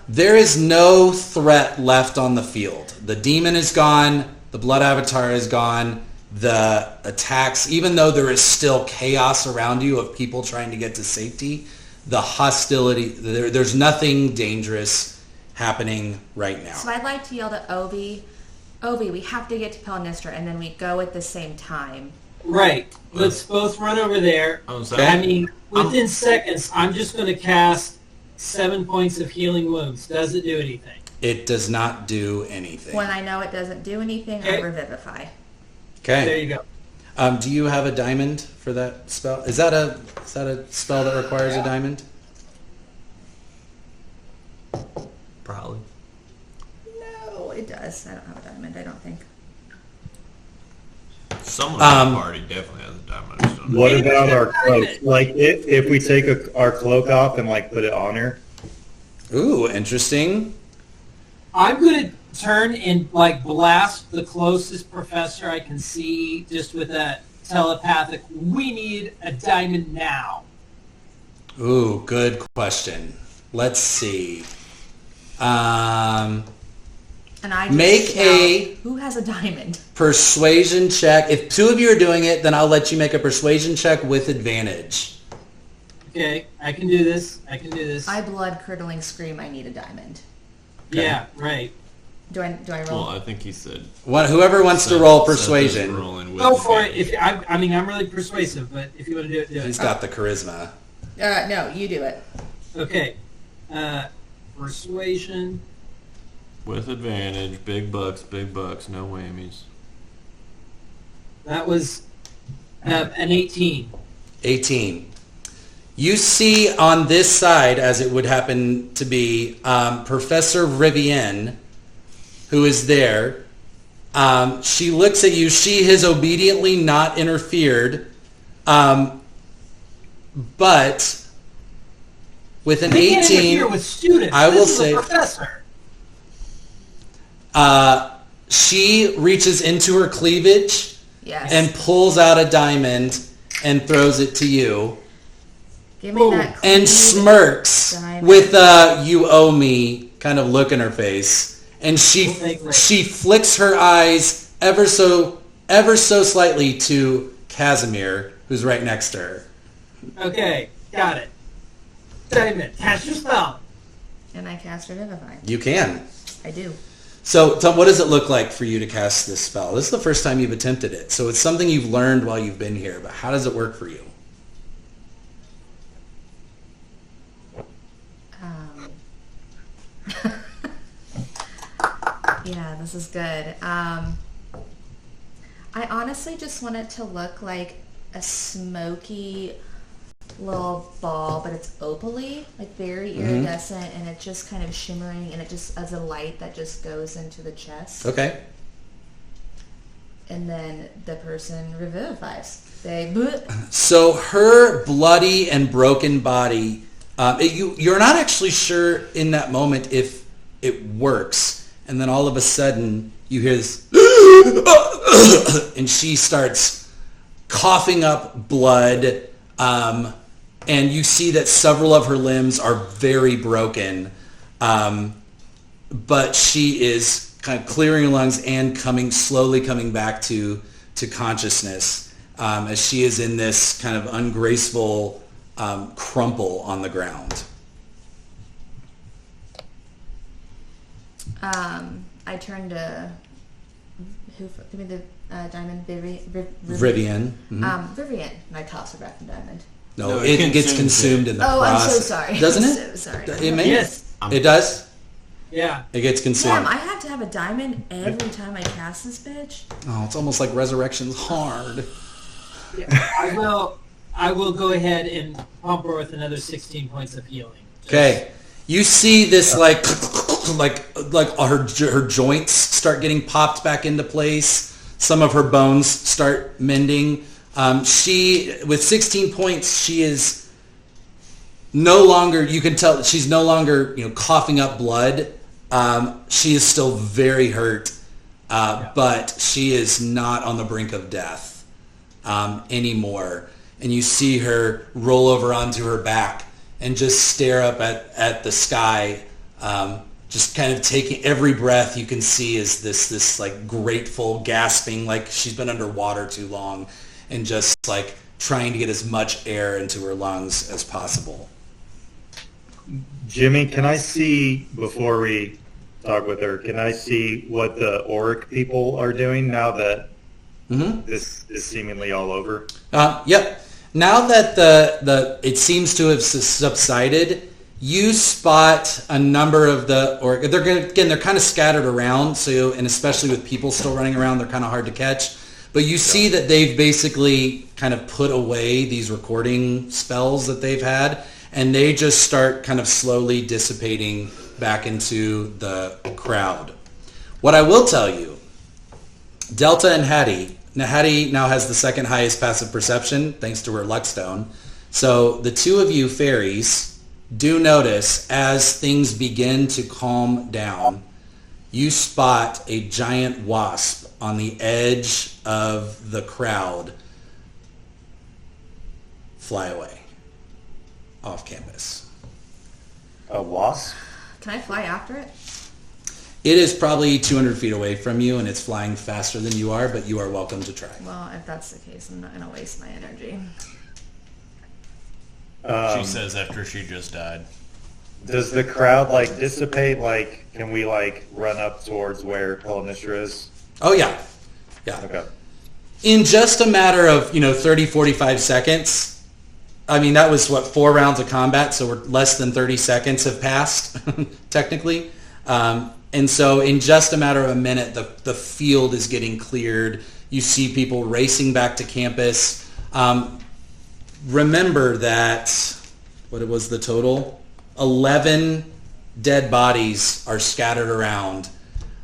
There is no threat left on the field. The demon is gone. The blood avatar is gone. The attacks, even though there is still chaos around you of people trying to get to safety, the hostility, there's nothing dangerous happening right now. So I'd like to yell to Obi, we have to get to Pellinistra, and then we go at the same time. Right. Let's both run over there. Okay. I mean, within seconds, I'm just going to cast 7 points of healing wounds. Does it do anything? It does not do anything. When I know it doesn't do anything, Okay. I revivify. Okay. There you go. Do you have a diamond for that spell? Is that a spell that requires a diamond? Probably. No, it does. I don't have a diamond, I don't think. Someone in the party definitely has a diamond. I just don't know. What about our cloak? Like, if we take our cloak off and put it on her. Ooh, interesting. I'm going to turn and blast the closest professor I can see just with that telepathic, we need a diamond now. Ooh, good question. Let's see. And I just Make shout, a who has a diamond? persuasion check. If 2 of you are doing it, then I'll let you make a persuasion check with advantage. Okay, I can do this. I blood-curdling scream, I need a diamond. Okay. Yeah, right. Do I roll? Well, I think he said... Whoever wants to roll persuasion. Go for it. I'm really persuasive, but if you want to do it, do it. He's got the charisma. No, you do it. Okay. Persuasion. With advantage, big bucks, no whammies. That was an 18. 18. You see on this side, as it would happen to be, Professor Rivienne, who is there. She looks at you. She has obediently not interfered. But with an They can't 18, interfere with students. I will This is say- a professor. she reaches into her cleavage Yes. and pulls out a diamond and throws it to you. Give me that And cleave smirks diamond. with you owe me kind of look in her face. And she flicks her eyes ever so slightly to Casimir, who's right next to her. Okay, got it. Diamond, cast your spell. And I cast Revivify. You can. I do. So, Tom, what does it look like for you to cast this spell? This is the first time you've attempted it, so it's something you've learned while you've been here, but how does it work for you? Yeah, this is good. I honestly just want it to look like a smoky little ball, but it's opaly, very iridescent, and it's just kind of shimmering, and it just as a light that just goes into the chest. Okay. And then the person revivifies. So her bloody and broken body, you're not actually sure in that moment if it works. And then all of a sudden you hear this and she starts coughing up blood. And you see that several of her limbs are very broken. But she is kind of clearing her lungs and slowly coming back to consciousness as she is in this kind of ungraceful crumple on the ground. I turn to give me the diamond, Rivian. Mhm. Rivian. And I toss her back the diamond. No, No, it it gets consumes consumed it. in the Oh, process. I'm so sorry. Doesn't I'm it? so sorry. It may. Yes. It does. Yeah. It gets consumed. Damn, I have to have a diamond every time I cast this bitch. Oh, it's almost like Resurrection's hard. I will go ahead and pump her with another 16 points of healing. Okay, you see this like her joints start getting popped back into place. Some of her bones start mending. She, with 16 points, she is no longer. You can tell that she's no longer coughing up blood. She is still very hurt, but she is not on the brink of death anymore. And you see her roll over onto her back and just stare up at the sky, just kind of taking every breath you can see is this like grateful gasping, like she's been underwater too long, and just like trying to get as much air into her lungs as possible. Jimmy, can I see, before we talk with her, can I see what the Auric people are doing now that this is seemingly all over? Yep. Now that it seems to have subsided, you spot a number of they're kind of scattered around, and especially with people still running around, they're kind of hard to catch. But you see that they've basically kind of put away these recording spells that they've had, and they just start kind of slowly dissipating back into the crowd. What I will tell you, Delta and Hattie. Now, Hattie now has the second highest passive perception, thanks to her Luckstone. So the two of you fairies do notice, as things begin to calm down, you spot a giant wasp on the edge of the crowd fly away off campus. A wasp? Can I fly after it? It is probably 200 feet away from you, and it's flying faster than you are, but you are welcome to try. Well, if that's the case, I'm not going to waste my energy. She says after she just died. Does the crowd dissipate? Can we run up towards where Pellinistra is? Oh, yeah. Yeah. Okay. In just a matter of, 30, 45 seconds, I mean, that was, 4 rounds of combat, so we're less than 30 seconds have passed, technically. And so in just a matter of a minute, the field is getting cleared. You see people racing back to campus. Remember that, what was the total? 11 dead bodies are scattered around.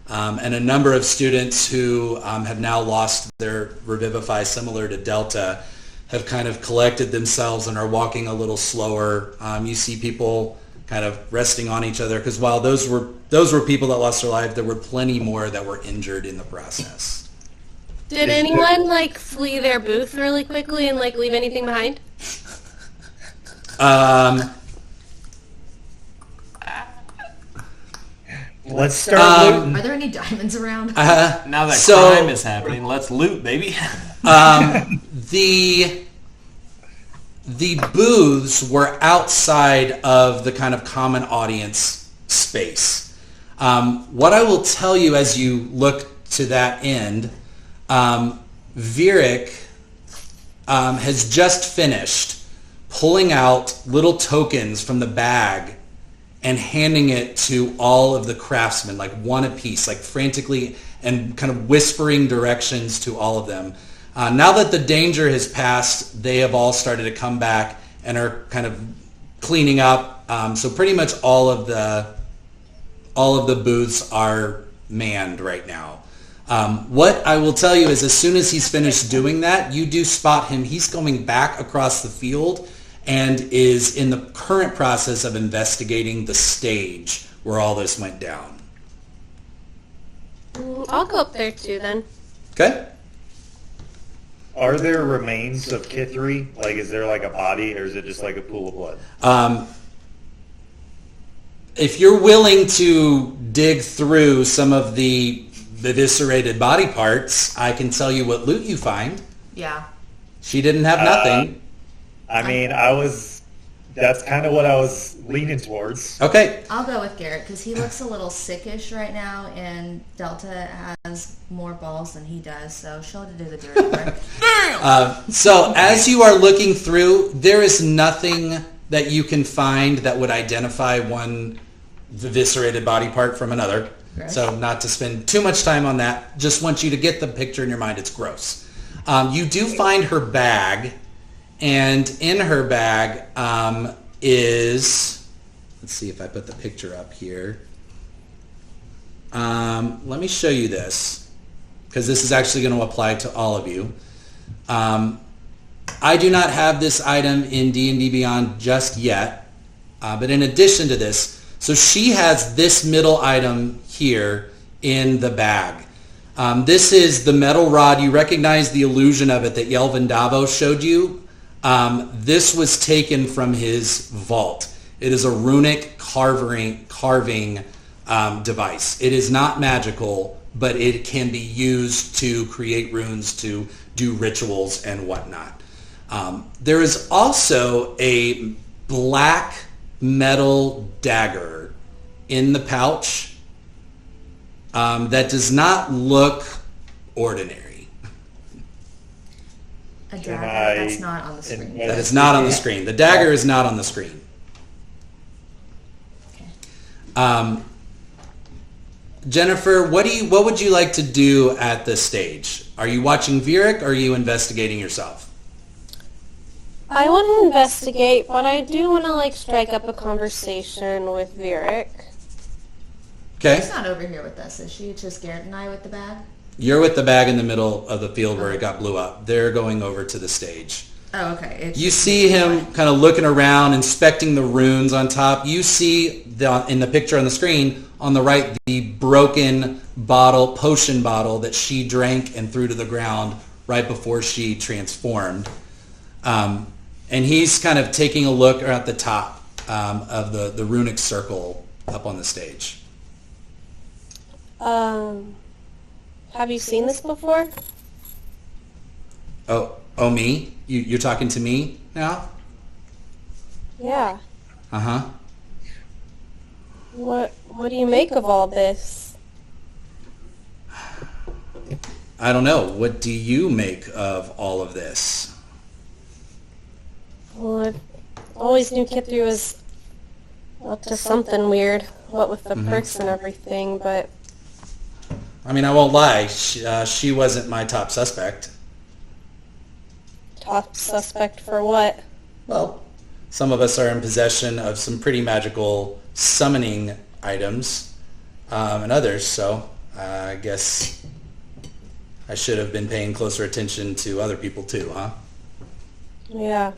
And a number of students who have now lost their Revivify, similar to Delta, have kind of collected themselves and are walking a little slower. You see people kind of resting on each other, because while those were people that lost their life, there were plenty more that were injured in the process. Did anyone flee their booth really quickly and leave anything behind? Let's start looting. Are there any diamonds around? Now that crime is happening, let's loot, baby. The booths were outside of the kind of common audience space. What I will tell you as you look to that end, Virik has just finished pulling out little tokens from the bag and handing it to all of the craftsmen, one apiece, frantically, and kind of whispering directions to all of them. Now that the danger has passed, they have all started to come back and are kind of cleaning up. So pretty much all of the booths are manned right now. What I will tell you is, as soon as he's finished doing that, you do spot him. He's going back across the field and is in the current process of investigating the stage where all this went down. I'll go up there too then. Okay? Are there remains of Kithri? Is there a body, or is it just a pool of blood? If you're willing to dig through some of the eviscerated body parts, I can tell you what loot you find. Yeah. She didn't have nothing. I mean, I was that's kind of what I was leaning towards. Okay. I'll go with Garrett because he looks a little sickish right now, and Delta has more balls than he does, so she'll have to do the dirty work. So as you are looking through, there is nothing that you can find that would identify one eviscerated body part from another. Gross. So not to spend too much time on that. Just want you to get the picture in your mind. It's gross. You do find her bag, and in her bag is, let's see if I put the picture up here. Let me show you this, because this is actually going to apply to all of you. I do not have this item in D&D Beyond just yet, but in addition to this, so she has this middle item here in the bag. This is the metal rod. You recognize the illusion of it that Yelvin Davo showed you. This was taken from his vault. It is a runic carving device. It is not magical, but it can be used to create runes, to do rituals and whatnot. There is also a black metal dagger in the pouch that does not look ordinary. A Can dagger I that's not on the screen. That is not on the screen. The dagger is not on the screen. Okay. Jennifer, what would you like to do at this stage? Are you watching Vieric, or are you investigating yourself? I want to investigate, but I do want to strike up a conversation with Vieric. Okay. She's not over here with us, is she? It's just Garrett and I with the bag? You're with the bag in the middle of the field where it got blew up. They're going over to the stage. Oh, okay. It's You see him kind of looking around, inspecting the runes on top. You see in the picture on the screen on the right the broken potion bottle that she drank and threw to the ground right before she transformed. And he's kind of taking a look at the top of the runic circle up on the stage. Have you seen this before? Oh, me? You're talking to me now? Yeah. Uh-huh. What do you make of all this? I don't know. What do you make of all of this? Well, I always knew Kithri was up to something weird, what with the perks and everything, but... I mean, I won't lie. She wasn't my top suspect. Top suspect for what? Well, some of us are in possession of some pretty magical summoning items, and others, so I guess I should have been paying closer attention to other people too, huh? Yeah.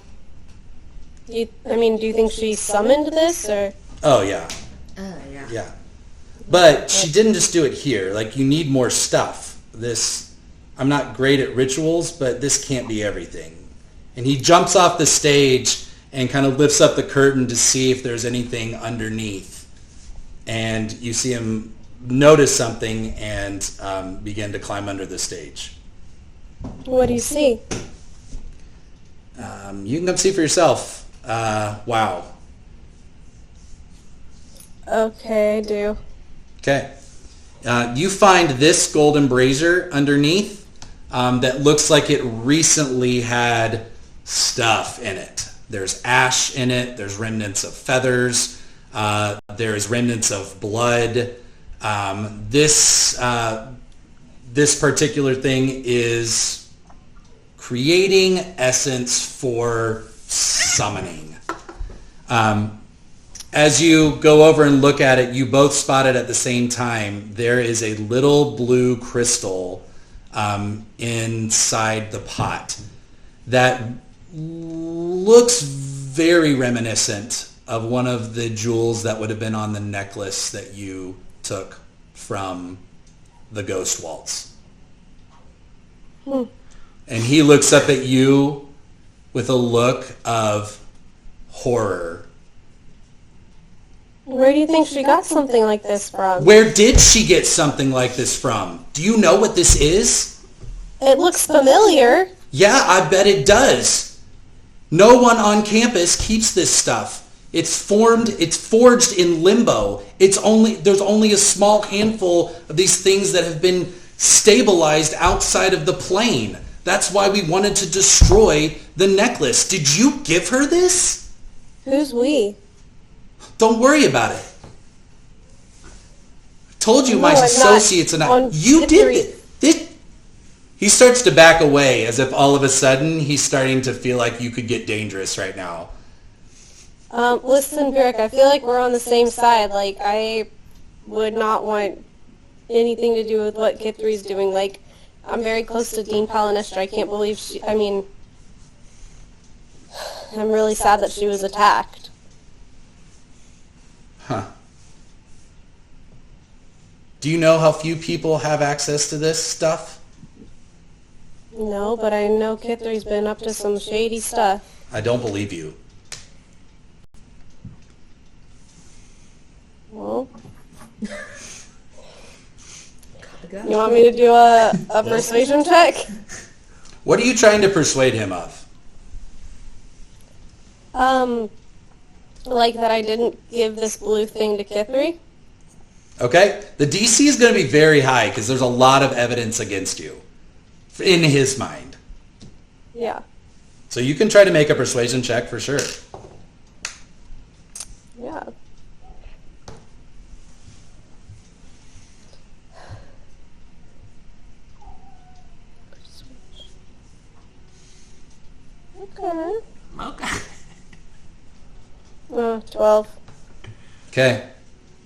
Do you think she summoned this, or? Oh, yeah. Oh, yeah. Yeah. But she didn't just do it here. You need more stuff. I'm not great at rituals, but this can't be everything. And he jumps off the stage and kind of lifts up the curtain to see if there's anything underneath. And you see him notice something and begin to climb under the stage. What do you see? You can come see for yourself. Wow. Okay, I do. Okay. You find this golden brazier underneath that looks like it recently had stuff in it. There's ash in it. There's remnants of feathers. There's remnants of blood. This particular thing is creating essence for summoning. As you go over and look at it, you both spot it at the same time. There is a little blue crystal inside the pot that looks very reminiscent of one of the jewels that would have been on the necklace that you took from the Ghost Waltz. And he looks up at you with a look of horror. Where do you think she got something like this from? Where did she get something like this from? Do you know what this is? It looks familiar. Yeah, I bet it does. No one on campus keeps this stuff. It's forged in limbo. There's only a small handful of these things that have been stabilized outside of the plane. That's why we wanted to destroy the necklace. Did you give her this? Who's we? Don't worry about it. I told you No, my I'm not associates and on you did Hickory. it. He starts to back away as if all of a sudden he's starting to feel like you could get dangerous right now. Listen, Derek, I feel like we're on the same side. Like, I would not want anything to do with what Kid 3's doing. Like, I'm very close to Dean Pellinistra. I can't believe I'm really sad that she was attacked. Huh. Do you know how few people have access to this stuff? No, but I know Kid 3's been up to some shady stuff. I don't believe you. Well, you want me to do a persuasion check? What are you trying to persuade him of? Like that I didn't give this blue thing to Kid 3? Okay? The DC is going to be very high because there's a lot of evidence against you in his mind. Yeah. So you can try to make a persuasion check for sure. Yeah. Okay. Okay. 12. Okay?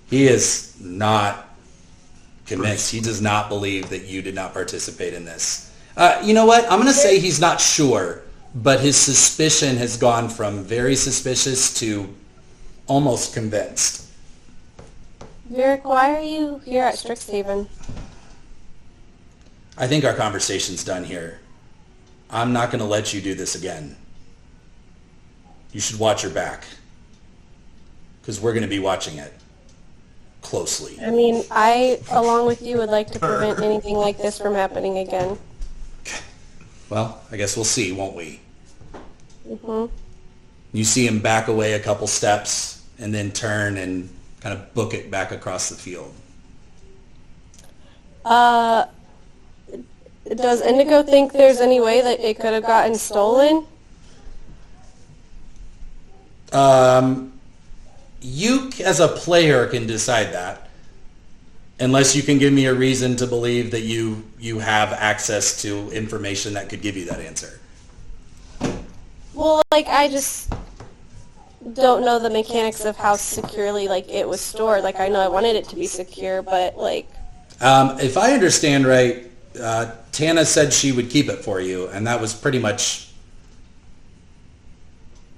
He is not convinced. He does not believe that you did not participate in this. You know what? I'm going to say he's not sure, but his suspicion has gone from very suspicious to almost convinced. Derek, why are you here at Strixhaven? I think our conversation's done here. I'm not going to let you do this again. You should watch your back. Because we're going to be watching it closely. I mean, I, along with you, would like to prevent anything like this from happening again. Well, I guess we'll see, won't we? Mm-hmm. You see him back away a couple steps and then turn and kind of book it back across the field. Does Indigo think there's any way that it could have gotten stolen? You, as a player, can decide that. Unless you can give me a reason to believe that you have access to information that could give you that answer. Well, like, I just don't know the mechanics of how securely, like, it was stored. Like, I know I wanted it to be secure, but, like... If I understand right, Tana said she would keep it for you, and that was pretty much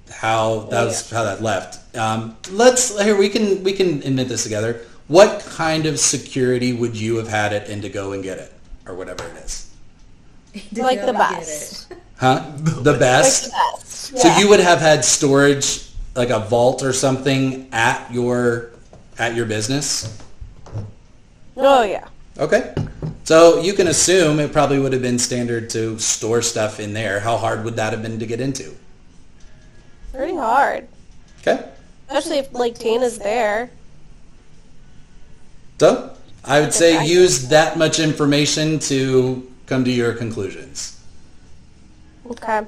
how that left. We can admit this together. What kind of security would you have had at Indigo and Get It, or whatever it is? Like the best. Huh? The best? Like the best. So Yeah. you would have had storage, like a vault or something, at your business? Oh, yeah. Okay. So you can assume it probably would have been standard to store stuff in there. How hard would that have been to get into? Pretty hard. Okay. Especially if, like, Tana's there. So I would say use that much information to come to your conclusions. Okay.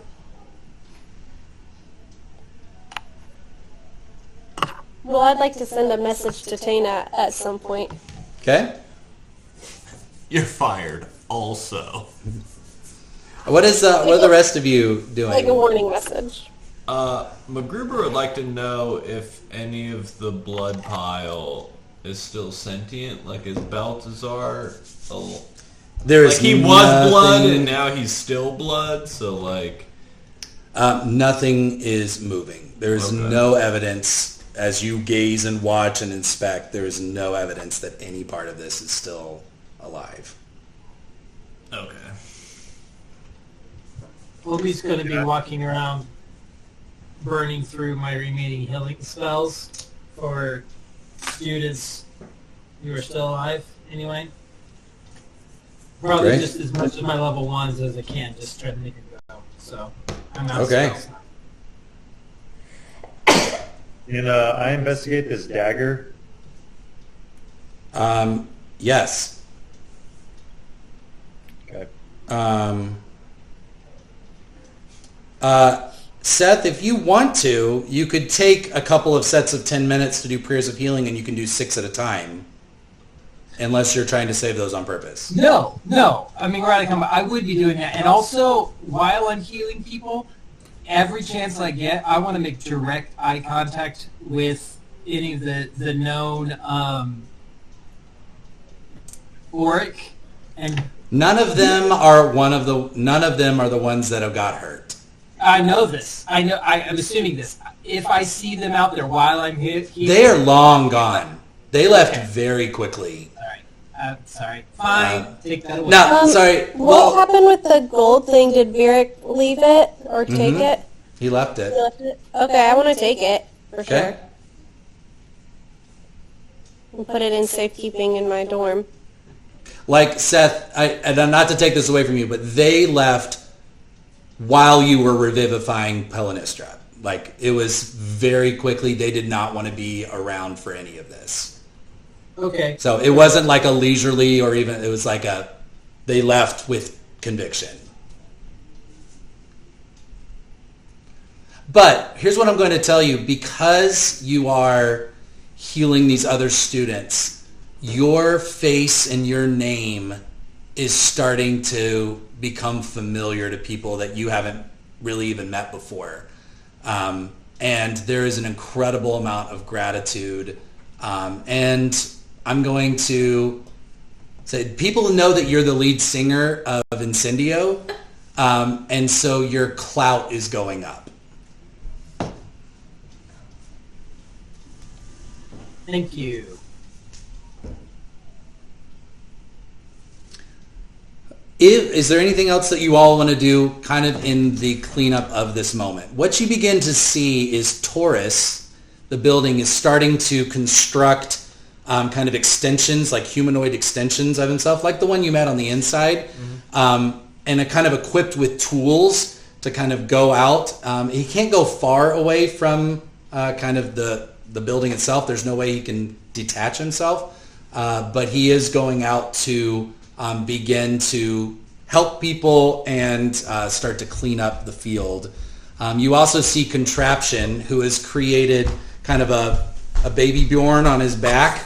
Well, I'd like to send a message to Tana at some point. Okay. You're fired also. What are the rest of you doing? Like a warning message. MacGruber would like to know if any of the blood pile is still sentient, like his Balthazar. There is Like he was blood and now he's still blood, so like... nothing is moving. There is Okay. no evidence, as you gaze and watch and inspect, there is no evidence that any part of this is still alive. Okay. Obi's going to be walking around burning through my remaining healing spells for students who are still alive anyway. Probably Okay. just as much of my level 1s as I can, just try to make it go. So I'm out of Okay. spells. Can I investigate this dagger? Yes. Okay. Seth, if you want to, you could take a couple of sets of 10 minutes to do prayers of healing, and you can do 6 at a time. Unless you're trying to save those on purpose. No. I mean, we're out of combat. I would be doing that. And also, while I'm healing people, every chance I get, I want to make direct eye contact with any of the known auric and None of them are the ones that have got hurt. I know this. I'm assuming this. If I see them out there while I'm here, They are long gone. They left very quickly. Sorry. Fine. Take that away. No, sorry. What happened with the gold thing? Did Vieric leave it or take it? He left it. He left it? Okay, I want to take it for sure. Okay. And put it in safekeeping in my dorm. Like Seth, and not to take this away from you, but they left while you were revivifying Pellinistra. Like, it was very quickly. They did not want to be around for any of this. Okay. So it wasn't like a leisurely, or even, it was like they left with conviction. But here's what I'm going to tell you. Because you are healing these other students, your face and your name is starting to become familiar to people that you haven't really even met before. And there is an incredible amount of gratitude. And I'm going to say, people know that you're the lead singer of Incendio, and so your clout is going up. Thank you. Is there anything else that you all want to do kind of in the cleanup of this moment? What you begin to see is Taurus, the building, is starting to construct kind of extensions, like humanoid extensions of himself, like the one you met on the inside, and are kind of equipped with tools to kind of go out. He can't go far away from kind of the building itself. There's no way he can detach himself, but he is going out to begin to help people and start to clean up the field. You also see Contraption, who has created kind of a baby Bjorn on his back,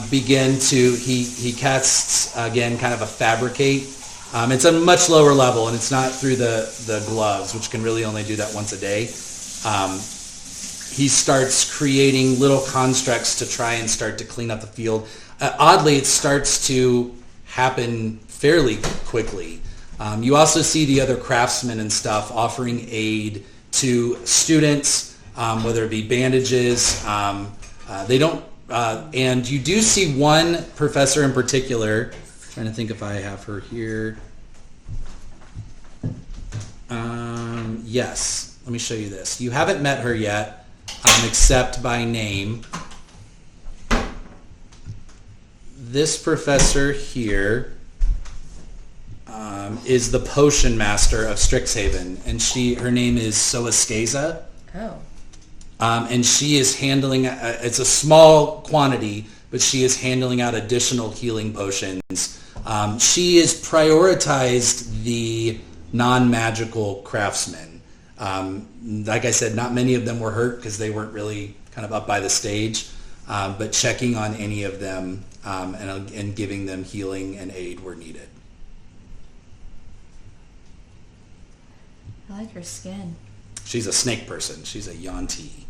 he casts, again, kind of a fabricate. It's a much lower level, and it's not through the gloves, which can really only do that once a day. He starts creating little constructs to try and start to clean up the field. Oddly, it starts to happen fairly quickly. You also see the other craftsmen and stuff offering aid to students, whether it be bandages. And you do see one professor in particular. I'm trying to think if I have her here. Yes, let me show you this. You haven't met her yet, except by name. This professor here is the potion master of Strixhaven, and her name is Soaskeza. Oh. And she is handling, it's a small quantity, but she is handling out additional healing potions. She has prioritized the non-magical craftsmen. Like I said, not many of them were hurt because they weren't really kind of up by the stage, but checking on any of them and giving them healing and aid where needed. I like her skin. She's a snake person. She's a Yanti.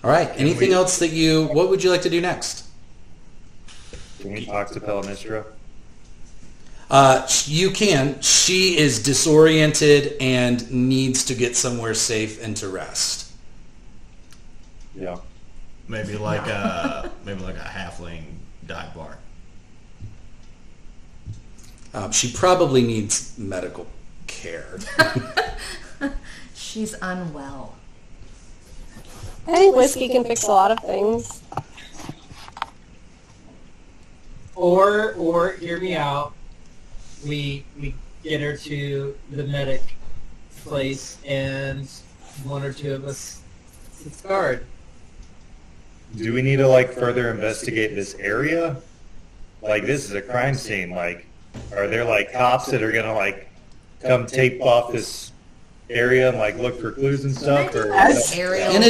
All right. Anything else what would you like to do next? Can we talk to Pellinistra? You can. She is disoriented and needs to get somewhere safe and to rest. Yeah. Maybe like a halfling dive bar. She probably needs medical care. She's unwell. I think whiskey can fix a lot of things. Or hear me out. We get her to the medic place, and one or two of us sits guard. Do we need to like further investigate this area? Like this is a crime scene. Like, are there like cops that are gonna like come tape off this area and like look for clues and stuff? Or Aerial In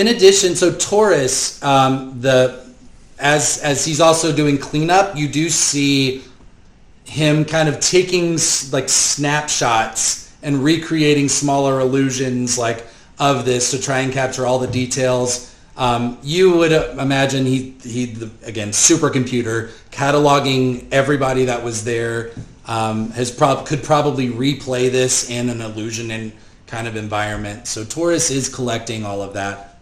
addition, so Taurus, as he's also doing cleanup, you do see him kind of taking like snapshots and recreating smaller illusions like of this to try and capture all the details. You would imagine he again, supercomputer, cataloging everybody that was there, could probably replay this in an illusion and kind of environment. So Taurus is collecting all of that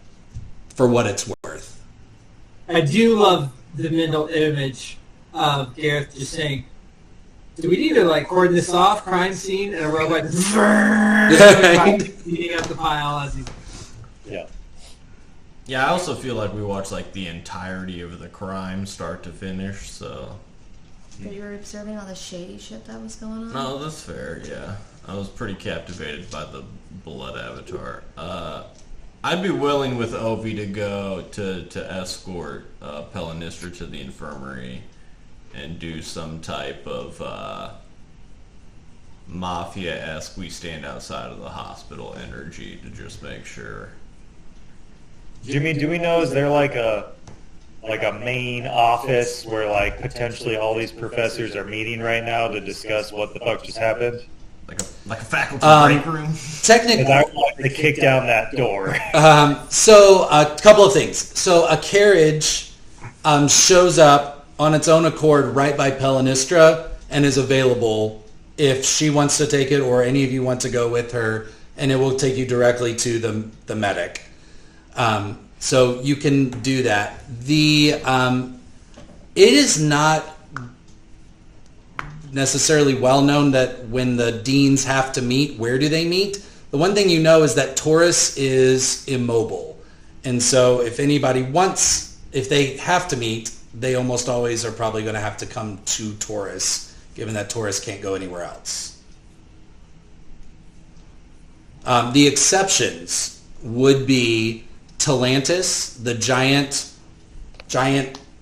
for what it's worth. I do love the mental image of Gareth just saying, do we need to like cordon this off, crime scene, and a robot just beating up the pile as he's... Yeah. Yeah, I also feel like we watched like the entirety of the crime start to finish, so... But you were observing all the shady shit that was going on? No, that's fair, yeah. I was pretty captivated by the blood avatar. I'd be willing with Ovi to go to escort Pellinistra to the infirmary and do some type of mafia-esque we stand outside of the hospital energy to just make sure. Jimmy, do we know, is there like a main office where like potentially all these professors are meeting right now to discuss what the fuck just happened? Like a faculty break room? Technically, Because I want to kick down that door. So a couple of things. So a carriage shows up on its own accord right by Pellinistra and is available if she wants to take it or any of you want to go with her, and it will take you directly to the medic. So you can do that. It is not necessarily well known that when the deans have to meet, where do they meet? The one thing you know is that Taurus is immobile. And so if they have to meet, they almost always are probably going to have to come to Taurus, given that Taurus can't go anywhere else. The exceptions would be Talantis, the giant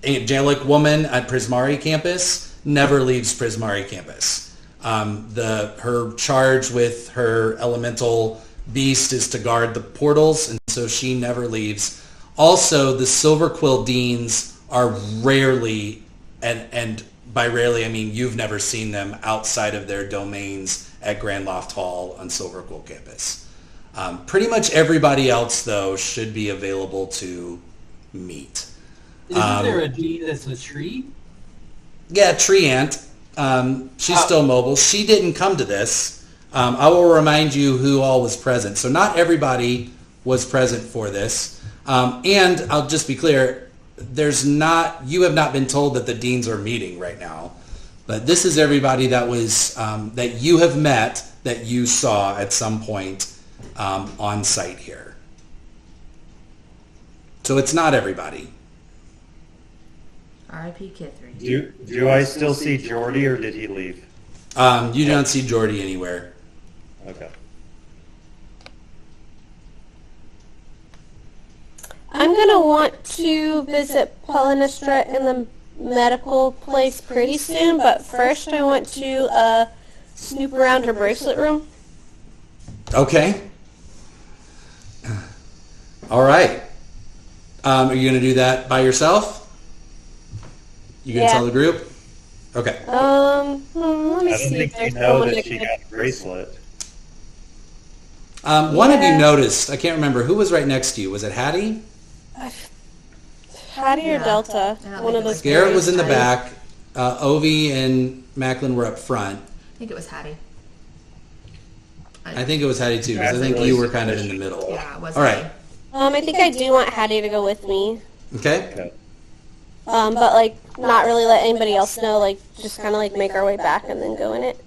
angelic woman at Prismari campus, never leaves Prismari campus. Her charge with her elemental beast is to guard the portals, and so she never leaves. Also, the Silver Quill Deans are rarely, and by rarely I mean you've never seen them outside of their domains at Grand Loft Hall on Silver Quill campus. Pretty much everybody else, though, should be available to meet. Isn't there a dean that's a tree? Yeah, Tree Ant. She's still mobile. She didn't come to this. I will remind you who all was present. So not everybody was present for this. And I'll just be clear, you have not been told that the deans are meeting right now. But this is everybody that was that you have met, that you saw at some point on site here. So it's not everybody. R.I.P. Kithri. Do I still see Jordy, or did he leave? You don't see Jordy anywhere. Okay. I'm gonna want to visit Pellinistra in the medical place pretty soon, but first I want to snoop around her bracelet room. Okay. All right. Are you going to do that by yourself? You going to tell the group? Okay. Let me I don't see. think you know that she got a bracelet. One of you noticed. I can't remember. Who was right next to you? Was it Hattie? Hattie or Delta? One of those. Garrett was in the back. Ovi and Macklin were up front. I think it was Hattie. I think it was Hattie too, because I think you were kind of in the middle. Yeah, it was All right. Hattie. I think I do want Hattie to go with me. Okay. But like not really let anybody else know. Like just kind of like make our way back and then go in it.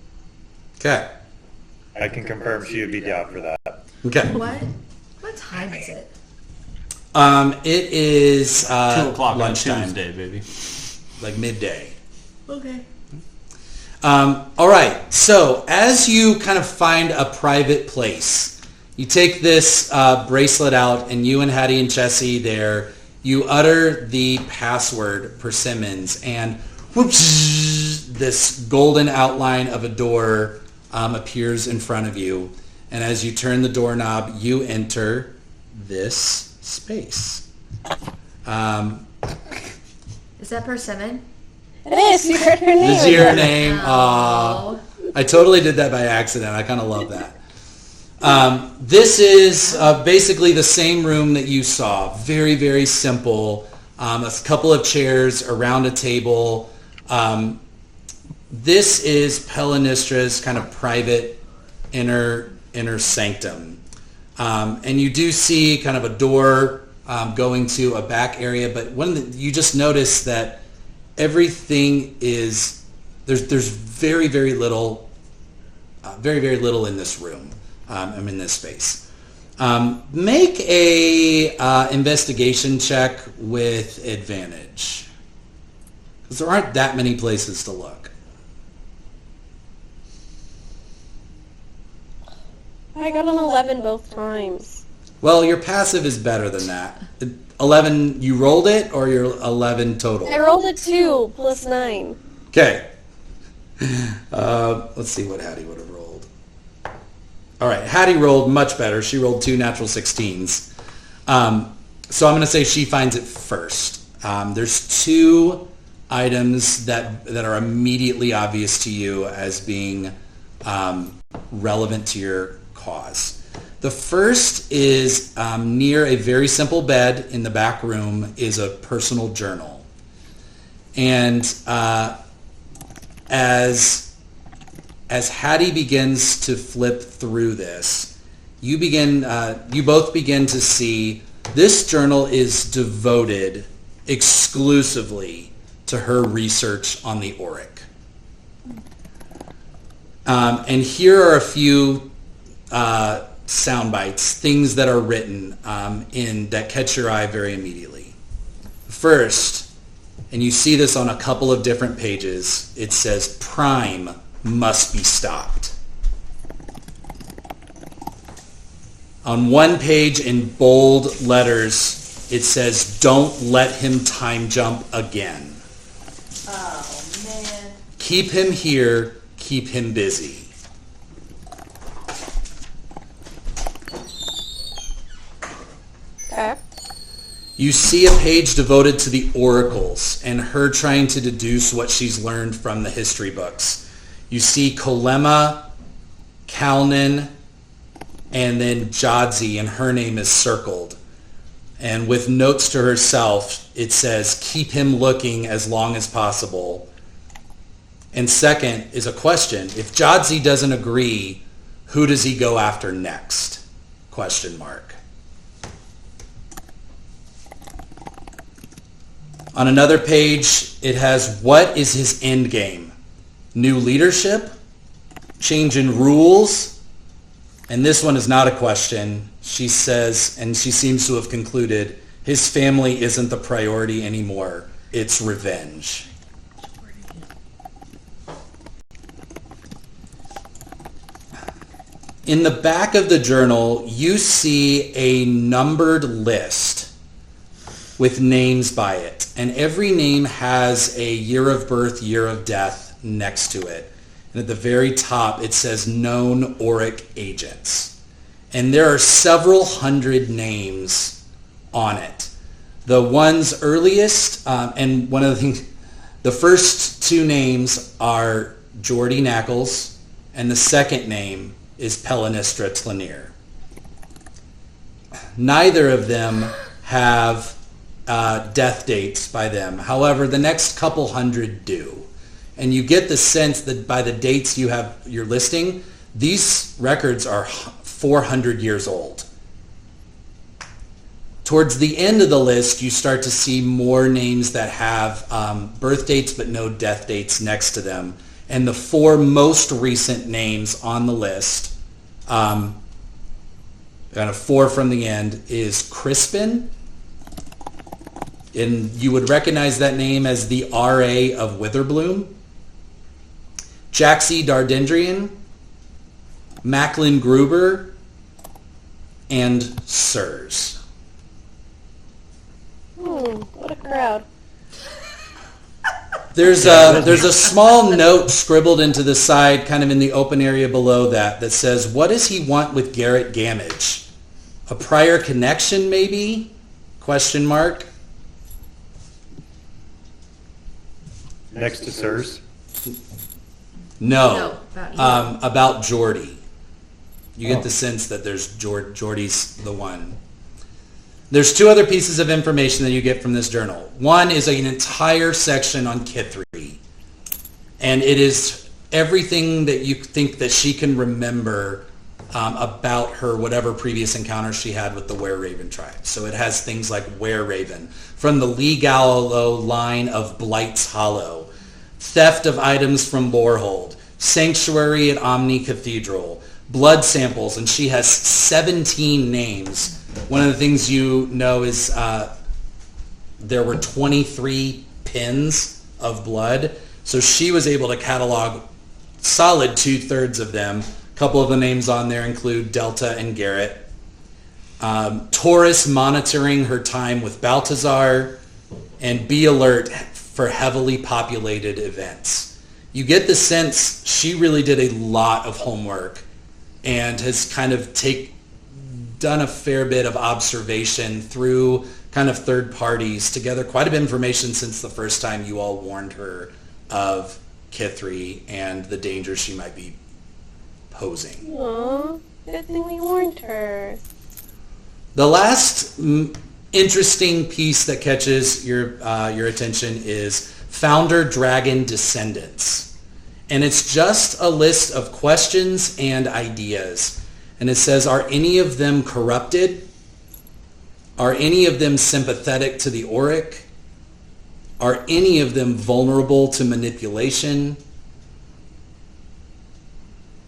Okay. I can confirm she would be down for that. Okay. What time is it? It is 2 o'clock on lunchtime, Tuesday, baby. like midday. Okay. All right. So as you kind of find a private place, You take this bracelet out, and you and Hattie and Chessie there, you utter the password, Persimmons, and whoops, this golden outline of a door appears in front of you. And as you turn the doorknob, you enter this space. Is that Persimmon? It is. You heard her name. This is your name. Oh. I totally did that by accident. I kind of love that. This is basically the same room that you saw. Very, very simple. A couple of chairs around a table. This is Pellinistra's kind of private inner sanctum. And you do see kind of a door going to a back area, but you just notice that everything is, there's very, very little in this room. I'm in this space. Make a investigation check with advantage, because there aren't that many places to look. I got an 11 both times. Well, your passive is better than that. 11, you rolled it, or your 11 total? I rolled a 2 plus 9. Okay. Let's see what Hattie would have rolled. All right, Hattie rolled much better. She rolled 2 natural 16s. So I'm going to say she finds it first. There's 2 items that are immediately obvious to you as being relevant to your cause. The first is near a very simple bed in the back room is a personal journal. And as Hattie begins to flip through this, you both begin to see this journal is devoted exclusively to her research on the auric. And here are a few sound bites, things that are written that catch your eye very immediately. First, and you see this on a couple of different pages, it says Prime must be stopped. On one page in bold letters, it says, don't let him time jump again. Oh, man. Keep him here, keep him busy. Okay. You see a page devoted to the oracles and her trying to deduce what she's learned from the history books. You see Kolema, Kalnin, and then Jadzi, and her name is circled. And with notes to herself, it says, keep him looking as long as possible. And second is a question. If Jadzi doesn't agree, who does he go after next? Question mark. On another page, it has, what is his end game? New leadership? Change in rules? And this one is not a question. She says, and she seems to have concluded, his family isn't the priority anymore. It's revenge. In the back of the journal, you see a numbered list with names by it. And every name has a year of birth, year of death next to it. And at the very top, it says known auric agents. And there are several hundred names on it. The ones earliest, and one of the things, the first 2 names are Geordie Knackles, and the second name is Pellinistra Tlanier. Neither of them have death dates by them. However, the next couple hundred do. And you get the sense that by the dates you're listing, these records are 400 years old. Towards the end of the list, you start to see more names that have birth dates but no death dates next to them. And the 4 most recent names on the list, kind of 4 from the end, is Crispin. And you would recognize that name as the R.A. of Witherbloom. Jaxie Dardendrian, Macklin Gruber, and sirs. What a crowd. There's a small note scribbled into the side, kind of in the open area below that says, what does he want with Garrett Gamage? A prior connection, maybe? Question mark. Next to sirs. No, about you. about Geordie. You get the sense that there's Geordie's the one. There's two other pieces of information that you get from this journal. One is an entire section on Kithri, and it is everything that you think that she can remember about her whatever previous encounter she had with the Were-Raven tribe. So it has things like Were-Raven, from the Lee Gallo line of Blight's Hollow, theft of items from Lorehold, sanctuary at Omni Cathedral, blood samples, and she has 17 names. One of the things you know is there were 23 pins of blood, so she was able to catalog solid 2/3 of them. A couple of the names on there include Delta and Garrett. Taurus monitoring her time with Baltazar, and be alert for heavily populated events. You get the sense she really did a lot of homework and has kind of done a fair bit of observation through kind of third parties to gather quite a bit of information since the first time you all warned her of Kithri and the danger she might be posing. Aw, good thing we warned her. The last interesting piece that catches your attention is Founder Dragon Descendants. And it's just a list of questions and ideas. And it says, are any of them corrupted? Are any of them sympathetic to the Auric? Are any of them vulnerable to manipulation?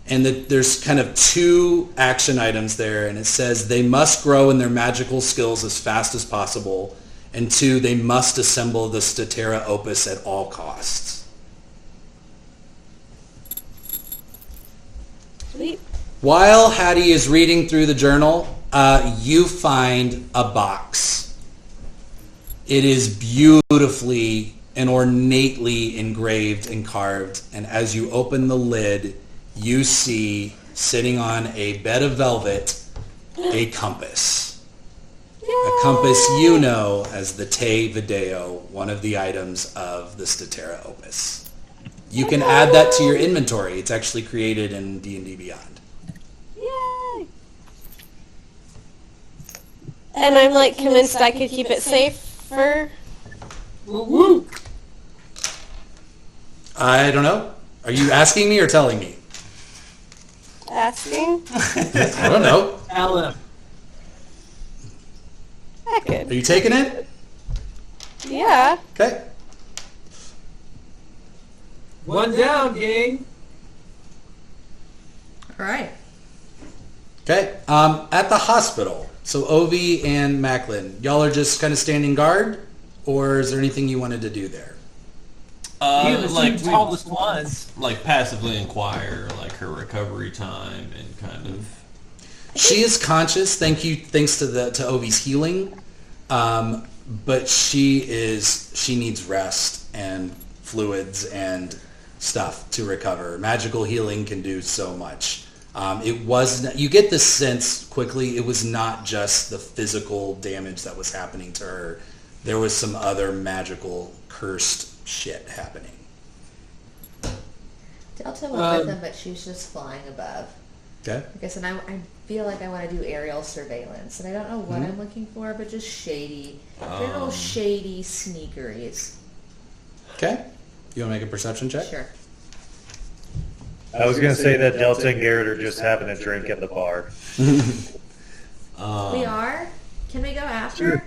And there's kind of two action items there, and it says they must grow in their magical skills as fast as possible, and 2, they must assemble the Statera Opus at all costs. Sweet. While Hattie is reading through the journal, you find a box. It is beautifully and ornately engraved and carved, and as you open the lid, you see, sitting on a bed of velvet, a compass. A compass you know as the Te Video, one of the items of the Statera Opus. You can add that to your inventory. It's actually created in D&D Beyond. Yay! And I'm like convinced I could keep it safe for... Woo-woo. I don't know. Are you asking me or telling me? Asking? I don't know. Alan. I Are could. you taking it? Yeah. Okay. One down, gang. All right. Okay. At the hospital. So Ovi and Macklin, y'all are just kind of standing guard, or is there anything you wanted to do there? You the Like two tallest ones. like passively inquire, like her recovery time and kind of. She is conscious, thanks to Ovi's healing, but she needs rest and fluids and stuff to recover. Magical healing can do so much. You get the sense quickly it was not just the physical damage that was happening to her. There was some other magical cursed shit happening. Delta went with them, but she was just flying above. Okay. I guess, and I feel like I want to do aerial surveillance, and I don't know what I'm looking for, but just shady, general shady sneakeries. Okay. You want to make a perception check? Sure. I was going to say that Delta and Garrett are just having a drink at the bar. We are? Can we go after?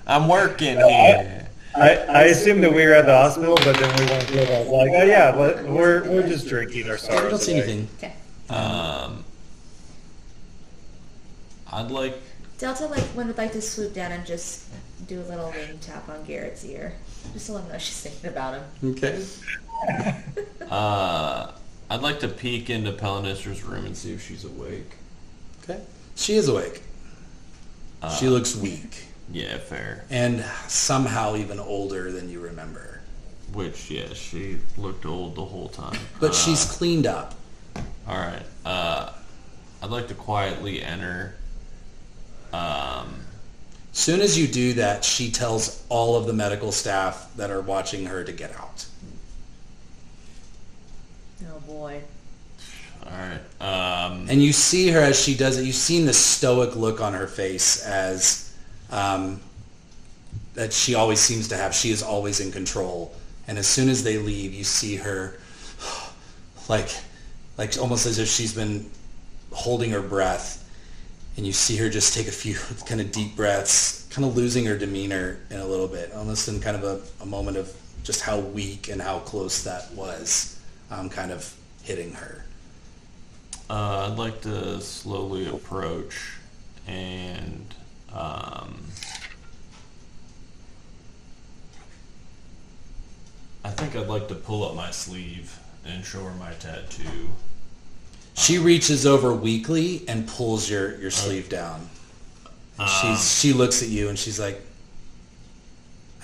I'm working here. I assumed that we were at the hospital, but then we went to like, oh yeah, but we're just drinking our I sorrows. don't see away. anything. Okay. I'd like. Delta would like to swoop down and just do a little wing tap on Garrett's ear, just to let him know she's thinking about him. Okay. I'd like to peek into Pellinistra's room and see if she's awake. Okay. She is awake. She looks weak. Yeah, fair. And somehow even older than you remember. Which, yeah, she looked old the whole time. But she's cleaned up. All right. I'd like to quietly enter. Soon as you do that, she tells all of the medical staff that are watching her to get out. Oh boy. All right. And you see her as she does it. You've seen the stoic look on her face as that she always seems to have. She is always in control. And as soon as they leave, you see her like almost as if she's been holding her breath. And you see her just take a few kind of deep breaths, kind of losing her demeanor in a little bit, almost in kind of a moment of just how weak and how close that was kind of hitting her. I'd like to slowly approach and I think I'd like to pull up my sleeve and show her my tattoo. She reaches over weakly and pulls your sleeve down. And she looks at you and she's like,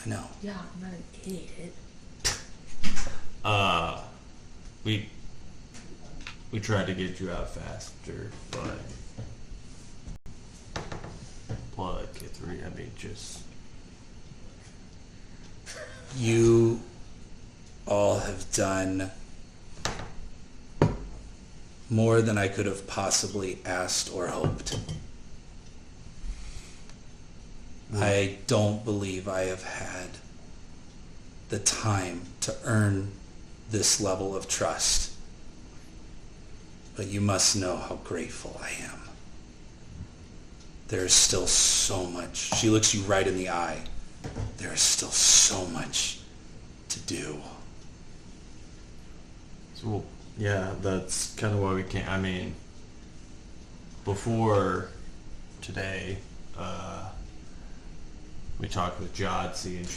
I know. Yeah, I'm not an idiot. We tried to get you out faster, but blood get through. I mean, just You all have done more than I could have possibly asked or hoped. I don't believe I have had the time to earn this level of trust. But you must know how grateful I am. There is still so much. She looks you right in the eye. There is still so much to do. so. Yeah, that's kind of why we can't. I mean, before today, we talked with Jodsy, and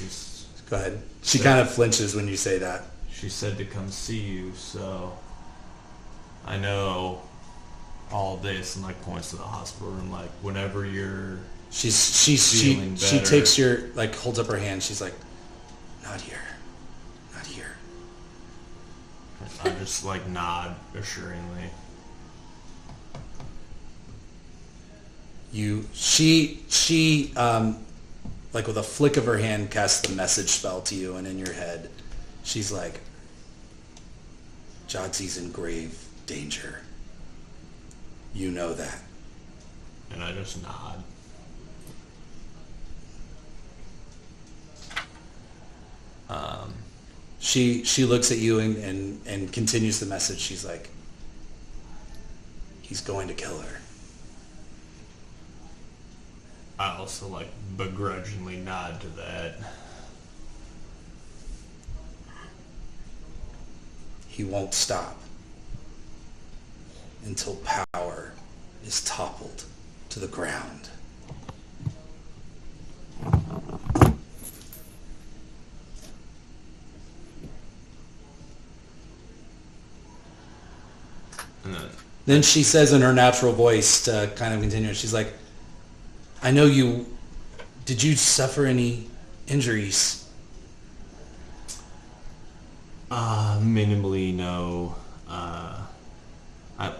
Go ahead. She kind of flinches when you say that. she said to come see you. So I know all this, and like points to the hospital room, like whenever you're She feeling better. takes your, like, holds up her hand. She's like, not here. Not here. I just like nod assuringly. She like with a flick of her hand casts the message spell to you, and in your head she's like, Jodsy's in grave danger. You know that. And I just nod. She looks at you and continues the message. She's like, he's going to kill her. I also like begrudgingly nod to that. He won't stop until power is toppled to the ground. And Then she says in her natural voice to kind of continue, she's like, I know you, did you suffer any injuries? minimally, no.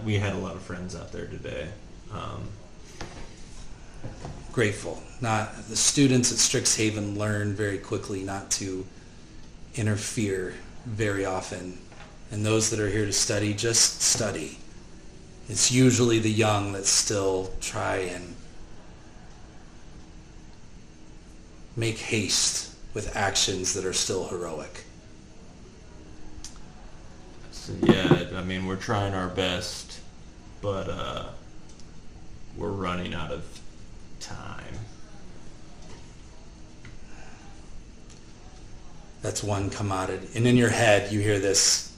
We had a lot of friends out there today. Grateful. The students at Strixhaven learn very quickly not to interfere very often. And those that are here to study, just study. It's usually the young that still try and make haste with actions that are still heroic. So yeah, I mean, we're trying our best, but we're running out of time. That's one commodity. And in your head, you hear this.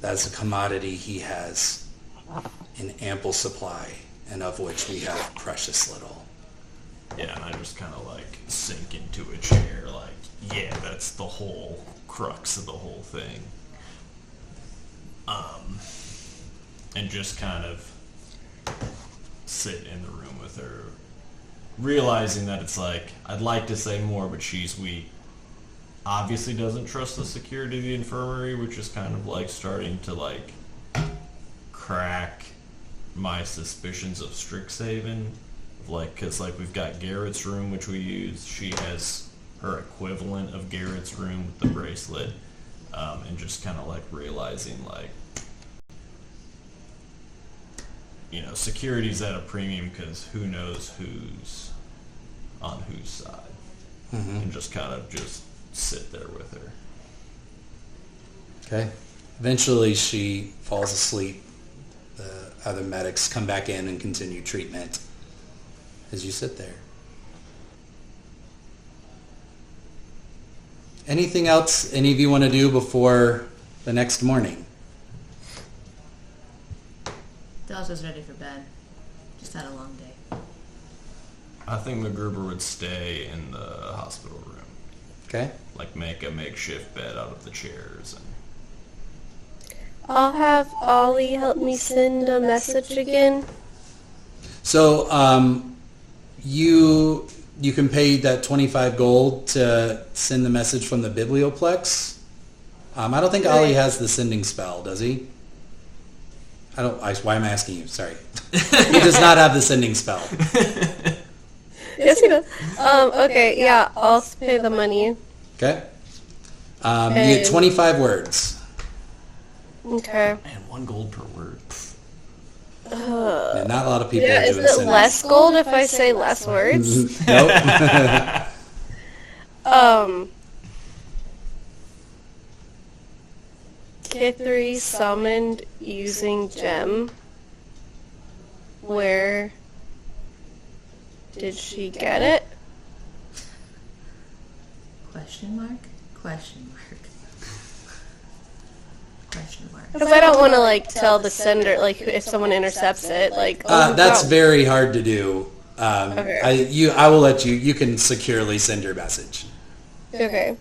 That's a commodity he has in ample supply, and of which we have precious little. Yeah, and I just kind of like sink into a chair, like, yeah, that's the whole crux of the whole thing. And just kind of sit in the room with her, realizing that it's like, I'd like to say more, but she's weak. Obviously doesn't trust the security of the infirmary, which is kind of like starting to like crack my suspicions of Strixhaven. Like, because like we've got Garrett's room, which we use. She has her equivalent of Garrett's room with the bracelet, and just kind of like realizing like, you know, security's at a premium because who knows who's on whose side, and just kind of just sit there with her. Okay. Eventually she falls asleep. The other medics come back in and continue treatment as you sit there. Anything else any of you want to do before the next morning? Delta's ready for bed. Just had a long day. I think MacGruber would stay in the hospital room. Okay. Like make a makeshift bed out of the chairs. And I'll have Ollie help me send a message again. So you can pay that 25 gold to send the message from the Biblioplex. I don't think Ollie has the sending spell, does he? Why am I asking you? Sorry. He does not have the sending spell. Yes, he does. Okay, yeah, I'll pay the money. Okay. You get 25 words. Okay. man, 1 gold per word. Yeah, not a lot of people Yeah, are is doing it sending. less gold if I say less words? Nope. Kithri summoned using gem. Where did she get it? Question mark? Question mark. Question mark. Because I don't want to like tell the sender like if someone intercepts it like. That's no. very hard to do. Okay. I will let you. You can securely send your message. Okay.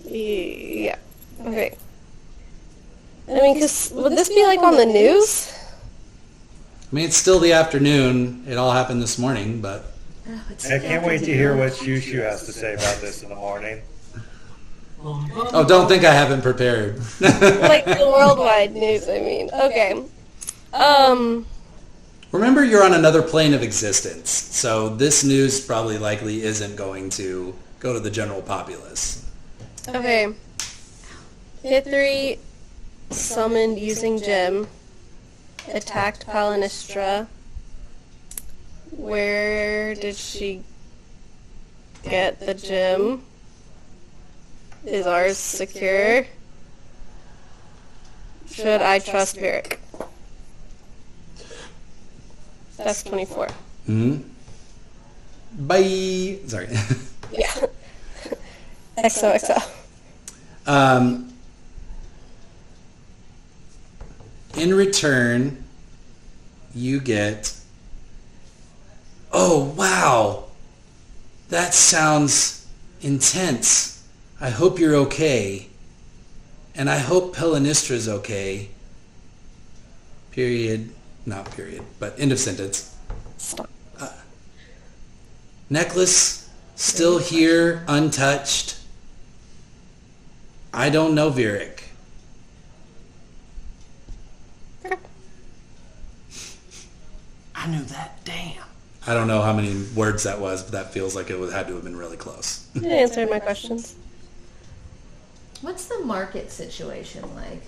Yeah. Okay. I mean, would this be like on the news? I mean, it's still the afternoon. It all happened this morning, but Oh, it's I can't wait to hear what Shushu has to say about this in the morning. oh, don't think I haven't prepared. Like the worldwide news, I mean. Okay. Remember, you're on another plane of existence, so this news probably likely isn't going to go to the general populace. Okay. Kithri summoned using gem. Attacked Pellinistra. Where did she get the gem? Is ours secure? Should I trust Virik? That's 24. Bye. Sorry. Yeah. XOXO. In return, you get... Oh, wow. That sounds intense. I hope you're okay. And I hope Pellinistra's okay. Period. Not period, but end of sentence. Stop. Necklace still here, untouched. I don't know Virik. I knew that. Damn. I don't know how many words that was, but that feels like had to have been really close. You answered my questions. What's the market situation like?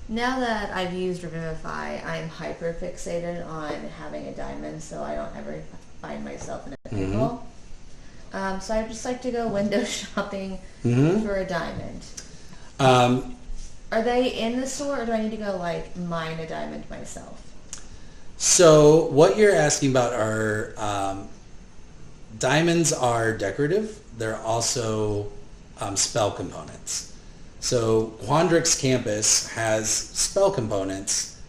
Now that I've used Revivify, I'm hyper fixated on having a diamond so I don't ever find myself in a pickle. So I just like to go window shopping for a diamond. Are they in the store or do I need to go like mine a diamond myself? So what you're asking about are diamonds are decorative. They're also spell components. So Quandrix campus has spell components,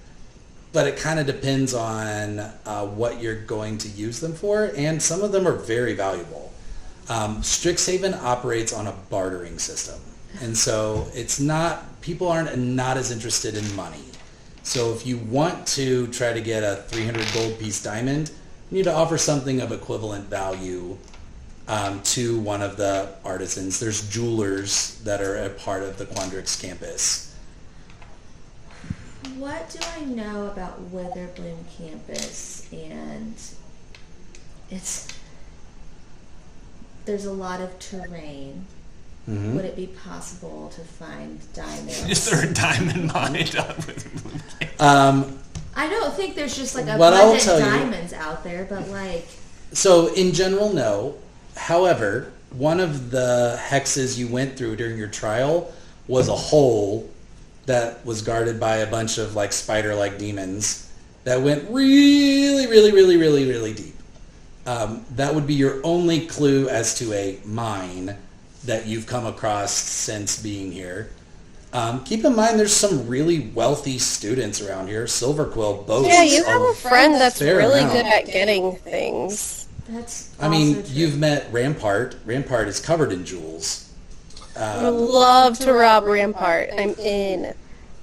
but it kind of depends on what you're going to use them for, and some of them are very valuable. Strixhaven operates on a bartering system, and so it's not, people aren't as interested in money. So if you want to try to get a 300 gold piece diamond, you need to offer something of equivalent value to one of the artisans. There's jewelers that are a part of the Quandrix campus. What do I know about Witherbloom campus? And there's a lot of terrain. Mm-hmm. Would it be possible to find diamonds? Is there a diamond mine with I don't think there's just like What I'll abundant tell you- diamonds out there, but like So in general, no. However, one of the hexes you went through during your trial was a hole that was guarded by a bunch of like spider-like demons that went really, really, really, really, really deep. That would be your only clue as to a mine that you've come across since being here. Keep in mind there's some really wealthy students around here. Silverquill boasts. Yeah, you have a friend that's fair really amount. good at getting things. that's. I mean, also true. you've met Rampart. Rampart is covered in jewels. I would love to rob Rampart. I'm in.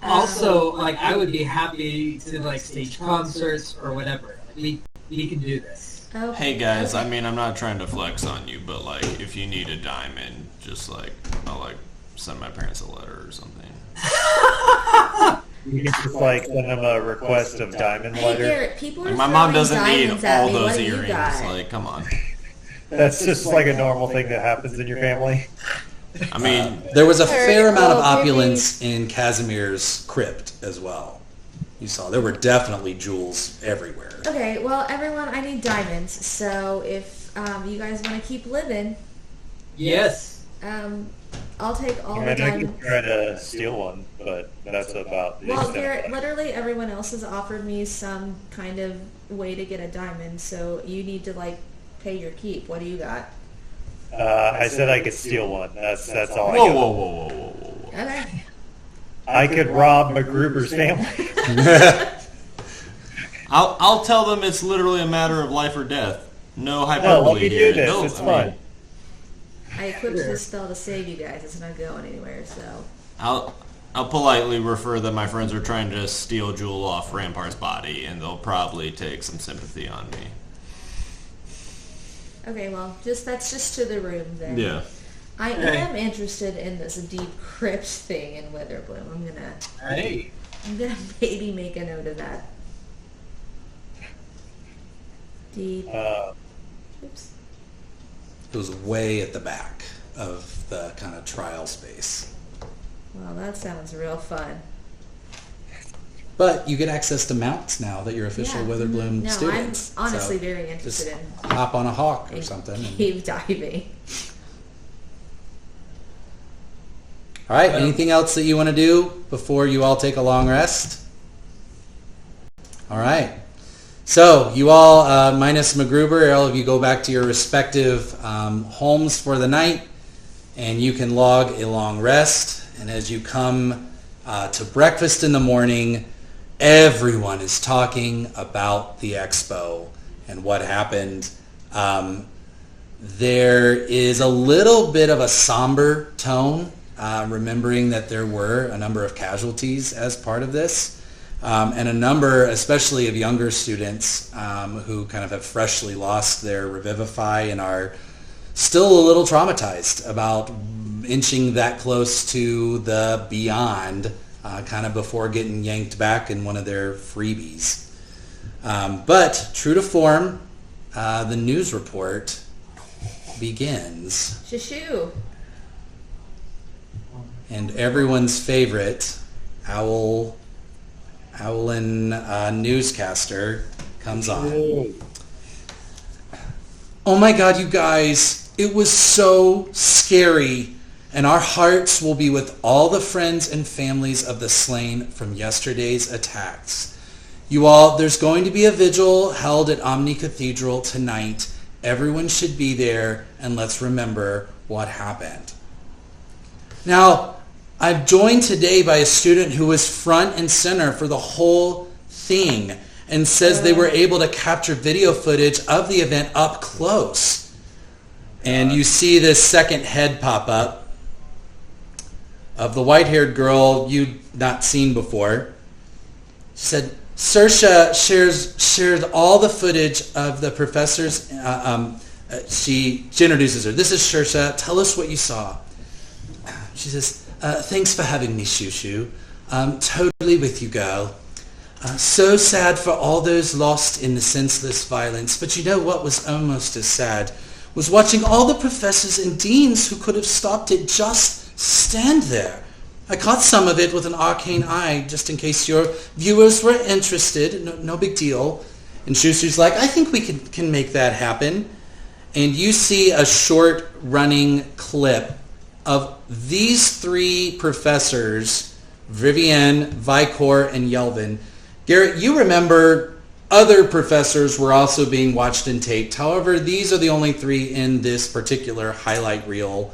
Also, like, I would be happy to like stage concerts or whatever. We can do this. Okay. Hey guys, okay. I mean, I'm not trying to flex on you, but like, if you need a diamond, just like, I'll like send my parents a letter or something. You can just like send them a request of diamond Hey letter. Garrett, people are Like, my mom throwing doesn't need diamonds at all me. those What do you earrings. got? Like, come on. That's just like a normal thing that happens in your family. I mean, There was a fair amount of well, maybe- opulence in Casimir's crypt as well. You saw there were definitely jewels everywhere. Okay, well, everyone, I need diamonds. So if you guys want to keep living, Yes. I'll take all the And I diamonds. could try to steal one, but that's about the Well, extent. Garrett, literally everyone else has offered me some kind of way to get a diamond, so you need to like pay your keep. What do you got? I said I could steal one. That's all I whoa, got. whoa, whoa, whoa, whoa, whoa, whoa. Okay. I could rob MacGruber's family. I'll tell them it's literally a matter of life or death. No No, hyperbole let me here. do this. No, It's I mean, fun. I equipped this spell to save you guys. It's not going anywhere, so. I'll politely refer that my friends are trying to steal Jewel off Rampart's body, and they'll probably take some sympathy on me. Okay, well, that's just to the room then. Yeah. I Okay. am interested in this deep crypt thing in Witherbloom. Hey. I'm gonna maybe make a note of that. Deep. Oops. It was way at the back of the kind of trial space. Well, that sounds real fun. But you get access to mounts now that you're official Yeah. Witherbloom No, students. I'm honestly So very interested in hop on a hawk or something. and- cave diving. All right, anything else that you want to do before you all take a long rest? All right. So you all, minus MacGruber, all of you go back to your respective homes for the night, and you can log a long rest. And as you come to breakfast in the morning, everyone is talking about the expo and what happened. There is a little bit of a somber tone, remembering that there were a number of casualties as part of this. And a number, especially of younger students who kind of have freshly lost their Revivify and are still a little traumatized about inching that close to the beyond kind of before getting yanked back in one of their freebies. But true to form, the news report begins. Shoo. And everyone's favorite Owlin newscaster comes on. Oh my God, you guys, it was so scary. And our hearts will be with all the friends and families of the slain from yesterday's attacks. You all, there's going to be a vigil held at Omni Cathedral tonight. Everyone should be there, and let's remember what happened. Now, I'm joined today by a student who was front and center for the whole thing and says they were able to capture video footage of the event up close. And you see this second head pop up of the white-haired girl you'd not seen before. She said, Saoirse shared all the footage of the professors. She introduces her. This is Saoirse. Tell us what you saw. She says, thanks for having me, Shushu. Totally with you, girl. So sad for all those lost in the senseless violence. But you know what was almost as sad? Was watching all the professors and deans who could have stopped it just stand there. I caught some of it with an arcane eye, just in case your viewers were interested. No big deal. And Shushu's like, I think we can make that happen. And you see a short running clip of these three professors, Vivienne, Vicor, and Yelvin. Garrett, you remember other professors were also being watched and taped. However, these are the only three in this particular highlight reel.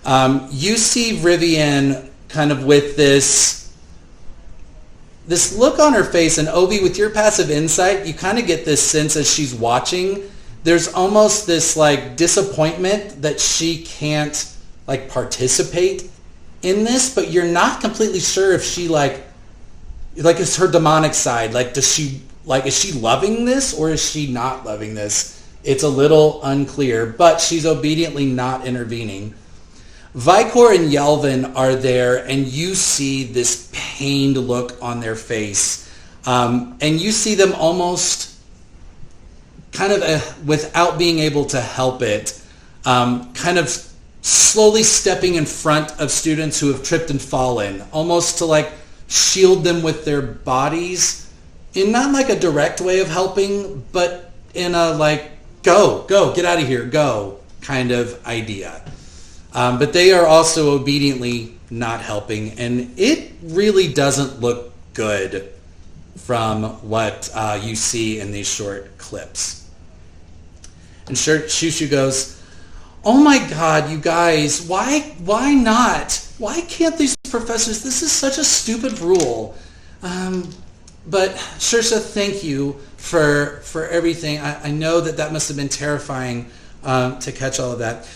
You see Vivienne kind of with this look on her face, and Obi, with your passive insight, you kind of get this sense as she's watching, there's almost this like disappointment that she can't like participate in this, but you're not completely sure if she like it's her demonic side. Like, is she loving this or is she not loving this? It's a little unclear, but she's obediently not intervening. Vicor and Yelvin are there, and you see this pained look on their face. And you see them almost kind of without being able to help it, kind of slowly stepping in front of students who have tripped and fallen, almost to like shield them with their bodies, in not like a direct way of helping, but in a like, go, get out of here, go kind of idea. But they are also obediently not helping, and it really doesn't look good from what you see in these short clips. And Shushu goes, oh my God, you guys, why not? Why can't these professors? This is such a stupid rule. But Saoirse, thank you for everything. I know that must have been terrifying to catch all of that.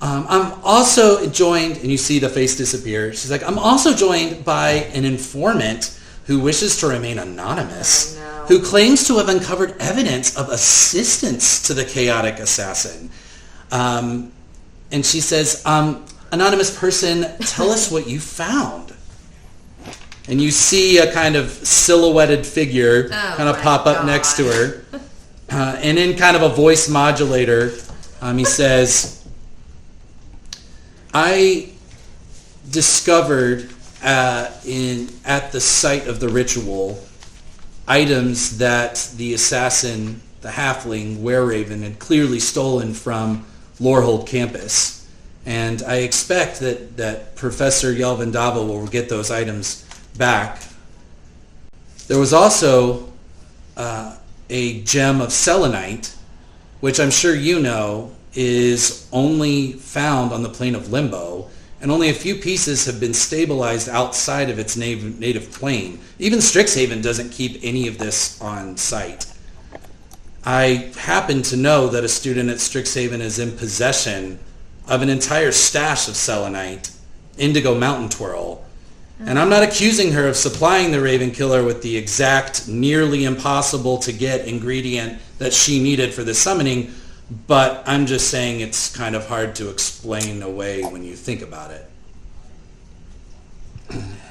I'm also joined, and you see the face disappear. She's like, I'm also joined by an informant who wishes to remain anonymous, who claims to have uncovered evidence of assistance to the chaotic assassin. And she says, anonymous person, tell us what you found. And you see a kind of silhouetted figure kind of pop up next to her. And in kind of a voice modulator, he says, I discovered at the site of the ritual items that the assassin, the halfling, Wereraven, had clearly stolen from Lorehold campus. And I expect that Professor Yelvin Dava will get those items back. There was also a gem of selenite, which I'm sure you know is only found on the plane of Limbo, and only a few pieces have been stabilized outside of its native plane. Even Strixhaven doesn't keep any of this on site. I happen to know that a student at Strixhaven is in possession of an entire stash of selenite, indigo mountain twirl, and I'm not accusing her of supplying the Raven Killer with the exact, nearly impossible to get ingredient that she needed for the summoning, but I'm just saying it's kind of hard to explain away when you think about it.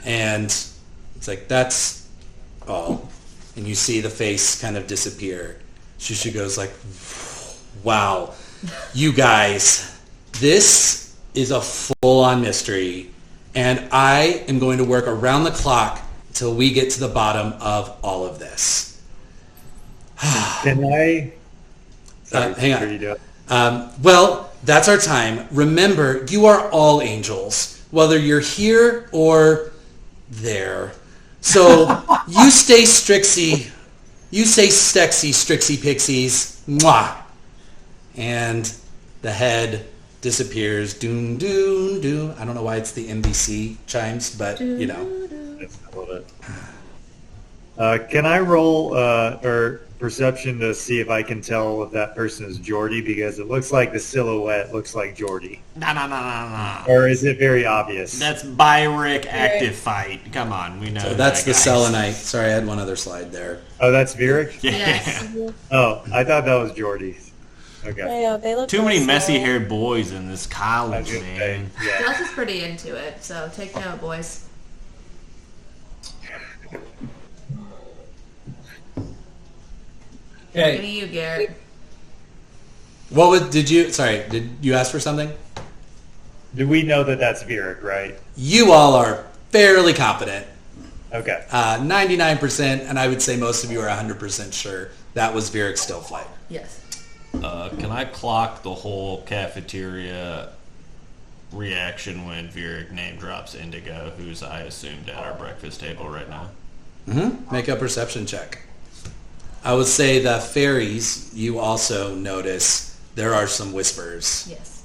And it's like, that's all. And you see the face kind of disappear. Shushu goes like, wow, you guys, this is a full-on mystery, and I am going to work around the clock till we get to the bottom of all of this. Can I... hang on. Well, that's our time. Remember, you are all angels, whether you're here or there. So you stay Strixie. You say Stexy, Strixie Pixies. Mwah. And the head disappears. Doom, doom, doom. I don't know why it's the NBC chimes, but you know. I love it. Can I roll, or perception to see if I can tell if that person is Jordy, because it looks like the silhouette looks like Jordy. No. Or is it very obvious? That's Byrick active fight. Come on, we know. So that's the that, guys. selenite. Sorry, I had one other slide there. Oh, that's Vieric? Yeah. Yes. Oh, I thought that was Jordy. Okay. Yeah, they look Too many really messy-haired boys in this I college, was gonna say, man. yeah. Gus is pretty into it, so take note, boys. Look at Okay. you, Garrett. Did you ask for something? Do we know that that's Vieric, right? You all are fairly confident. Okay. 99%, and I would say most of you are 100% sure that was Vieric's still flight. Yes. Can I clock the whole cafeteria reaction when Vieric name drops Indigo, who's I assumed at our breakfast table right now? Make a perception check. I would say the fairies, you also notice there are some whispers, Yes.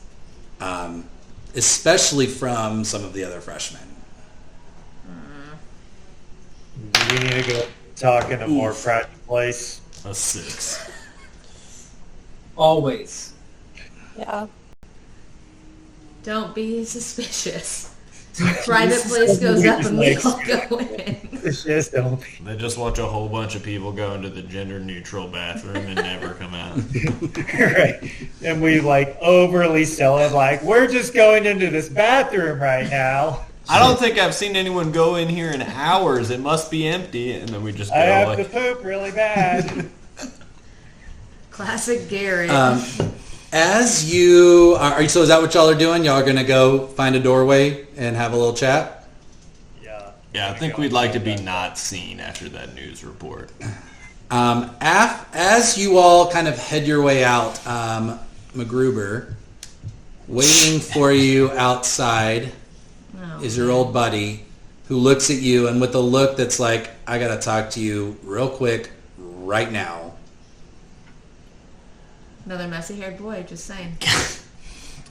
especially from some of the other freshmen. Do we need to go talk in a more private place? A 6. Always. Yeah. Don't be suspicious. Private place goes up and we all go in. It's just don't be. They just watch a whole bunch of people go into the gender-neutral bathroom and never come out. Right. And we like overly sell it like, we're just going into this bathroom right now. I don't think I've seen anyone go in here in hours. It must be empty, and then we just go I have like, to poop really bad. Classic Garrett. As you are, so is that what y'all are doing? Y'all are going to go find a doorway and have a little chat? Yeah. yeah, I think we'd like to be not seen after that news report. As you all kind of head your way out, MacGruber, waiting for you outside Oh. is your old buddy who looks at you and with a look that's like, I got to talk to you real quick right now. Another messy-haired boy, just saying.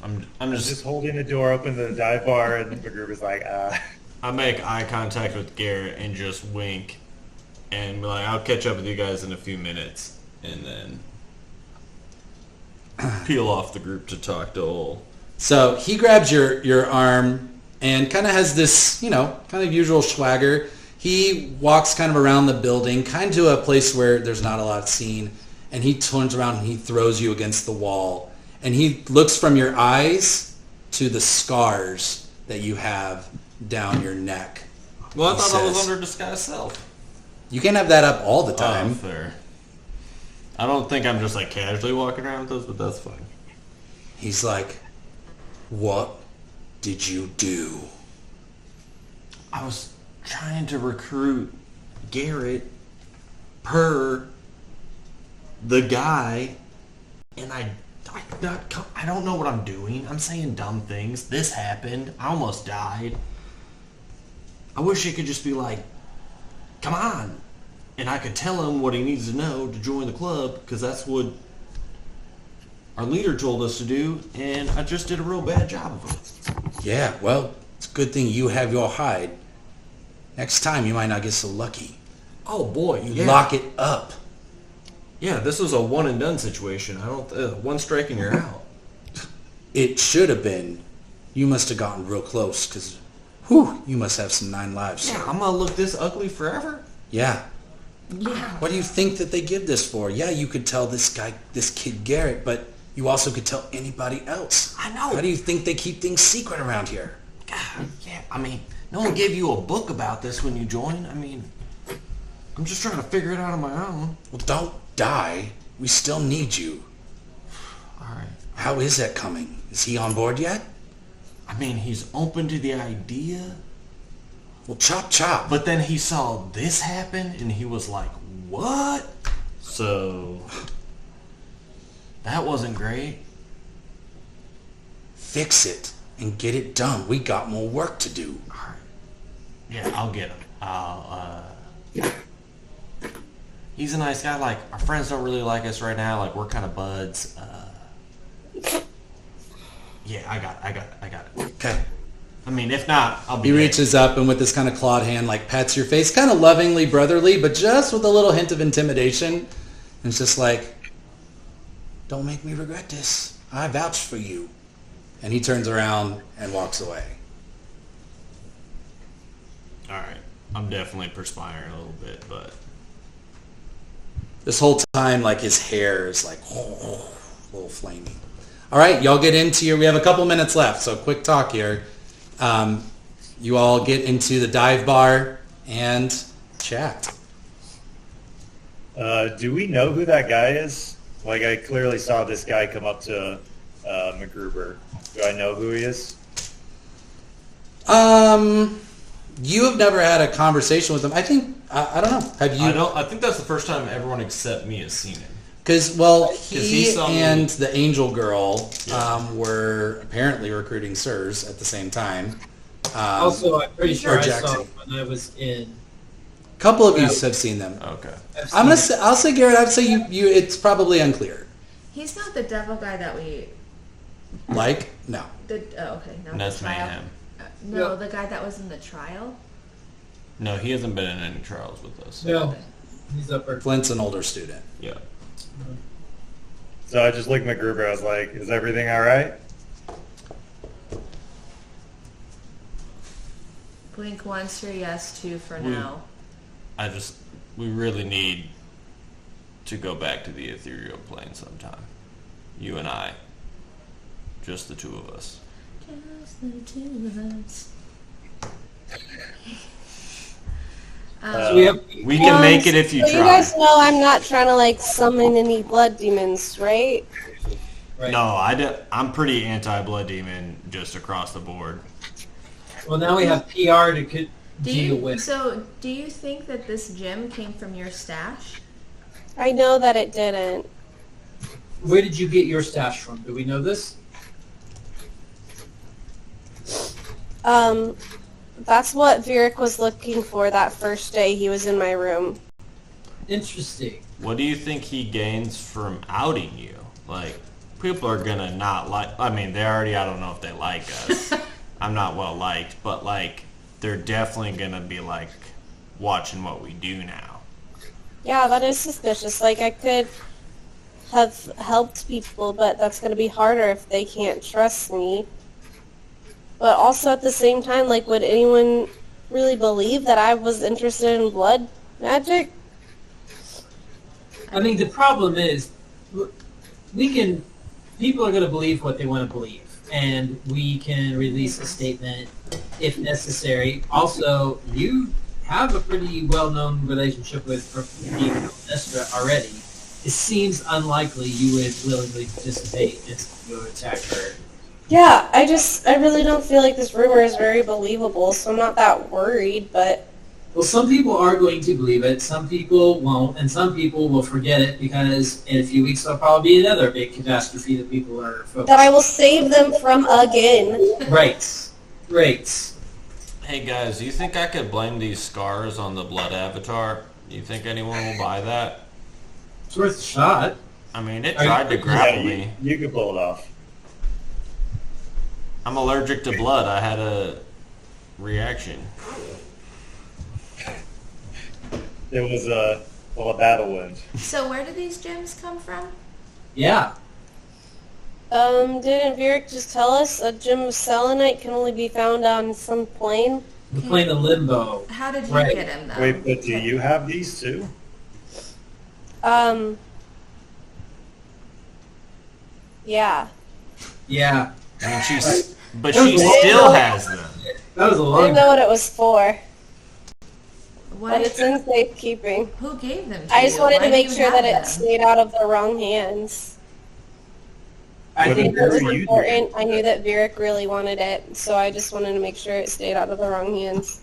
I'm Just just holding the door open to the dive bar, and the group is like, I make eye contact with Garrett and just wink, and be like, I'll catch up with you guys in a few minutes, and then peel off the group to talk to Ol. So he grabs your arm and kind of has this, kind of usual swagger. He walks kind of around the building, kind of to a place where there's not a lot seen, and he turns around and he throws you against the wall. And he looks from your eyes to the scars that you have down your neck. Well, I He thought I was says. under disguise self. You can't have that up all the Oh, time. fair. I don't think I'm just like casually walking around with those, but that's fine. He's like, what did you do? I was trying to recruit Garrett per the guy, and I don't know what I'm doing. I'm saying dumb things. This happened. I almost died. I wish it could just be like, come on. And I could tell him what he needs to know to join the club, because that's what our leader told us to do, and I just did a real bad job of it. Yeah, well, it's a good thing you have your hide. Next time you might not get so lucky. Oh boy, You lock it up. Yeah, this was a one and done situation. I don't one strike and you're out. It should have been. You must have gotten real close, because, you must have some 9 lives. Yeah, I'm gonna look this ugly forever. Yeah. Yeah. What do you think that they give this for? Yeah, you could tell this kid Garrett, but you also could tell anybody else. I know. How do you think they keep things secret around here? God, yeah, I mean, no one gave you a book about this when you joined. I mean, I'm just trying to figure it out on my own. Well, don't die. We still need you. All right. How is that coming? Is he on board yet? I mean, he's open to the idea, Well, chop chop. but then he saw this happen and he was like, what? So, that wasn't great. Fix it and get it done. We got more work to do. All right. Yeah, I'll get him. He's a nice guy. Like, our friends don't really like us right now. Like, we're kind of buds. Yeah, I got it. Okay. I mean, if not, I'll be He there. reaches up and with this kind of clawed hand, like pats your face, kind of lovingly, brotherly, but just with a little hint of intimidation. And it's just like, don't make me regret this. I vouched for you. And he turns around and walks away. All right. I'm definitely perspiring a little bit, but This whole time, like, his hair is like, a little flaming. All right, y'all get into we have a couple minutes left, so quick talk here. You all get into the dive bar and chat. Do we know who that guy is? Like, I clearly saw this guy come up to MacGruber. Do I know who he is? You have never had a conversation with him. I think, I don't know. Have you? I think that's the first time everyone except me has seen him. Because, well, 'Cause he he saw me. and the angel girl were apparently recruiting sirs at the same time. Also, I'm pretty sure or I saw Jackson. him when I was in. A couple of you have seen them. Okay. I'll say, Garrett, I'd say you. It's probably unclear. He's not the devil guy that we. Like, no. Okay, no. That's the trial. Mayhem. No, Yeah. the guy that was in the trial. No, he hasn't been in any trials with us. No, he's upper. Flint's an older student. Yeah. So I just looked at MacGruber. I was like, is everything all right? Blink once for yes, two for no. We really need to go back to the ethereal plane sometime. You and I. Just the two of us. Just the two of us. So we have. We can make it if you so try. you guys know I'm not trying to like summon any blood demons, right? Right. No, I'm pretty anti-blood demon just across the board. Well, now we have PR to Do deal you, with. so, do you think that this gem came from your stash? I know that it didn't. Where did you get your stash from? Do we know this? That's what Vieric was looking for that first day he was in my room. Interesting. What do you think he gains from outing you? Like, people are gonna not like. I mean, they already. I don't know if they like us. I'm not well liked, but like, they're definitely gonna be like watching what we do now. Yeah, that is suspicious. Like, I could have helped people, but that's going to be harder if they can't trust me. But also at the same time, like, would anyone really believe that I was interested in blood magic? I mean, the problem is, people are going to believe what they want to believe, and we can release a statement if necessary. Also, you have a pretty well-known relationship with Pellinistra already. It seems unlikely you would willingly participate in go attack her. Yeah, I really don't feel like this rumor is very believable, so I'm not that worried, but... Well, some people are going to believe it, some people won't, and some people will forget it because in a few weeks there'll probably be another big catastrophe that people are focused That I will save them from again. Right. Hey guys, do you think I could blame these scars on the blood avatar? Do you think anyone will buy that? It's worth a shot. I mean, it Are you- tried to grapple you, me. you could pull it off. I'm allergic to blood. I had a reaction. It was a battle wound. So, where do these gems come from? Yeah. Didn't Vieric just tell us a gem of selenite can only be found on some plane? The plane of limbo. How did you Right. get him, though? Wait, but do you have these too? Yeah. Yeah. I mean, she That still was has them. That was a I long didn't know what it was for, Why, but it's in safekeeping. who gave them to I just you? wanted Why to do make you sure have that it them? stayed out of the wrong hands. I What think did that's you do? Important. I knew that Vieric really wanted it, so I just wanted to make sure it stayed out of the wrong hands.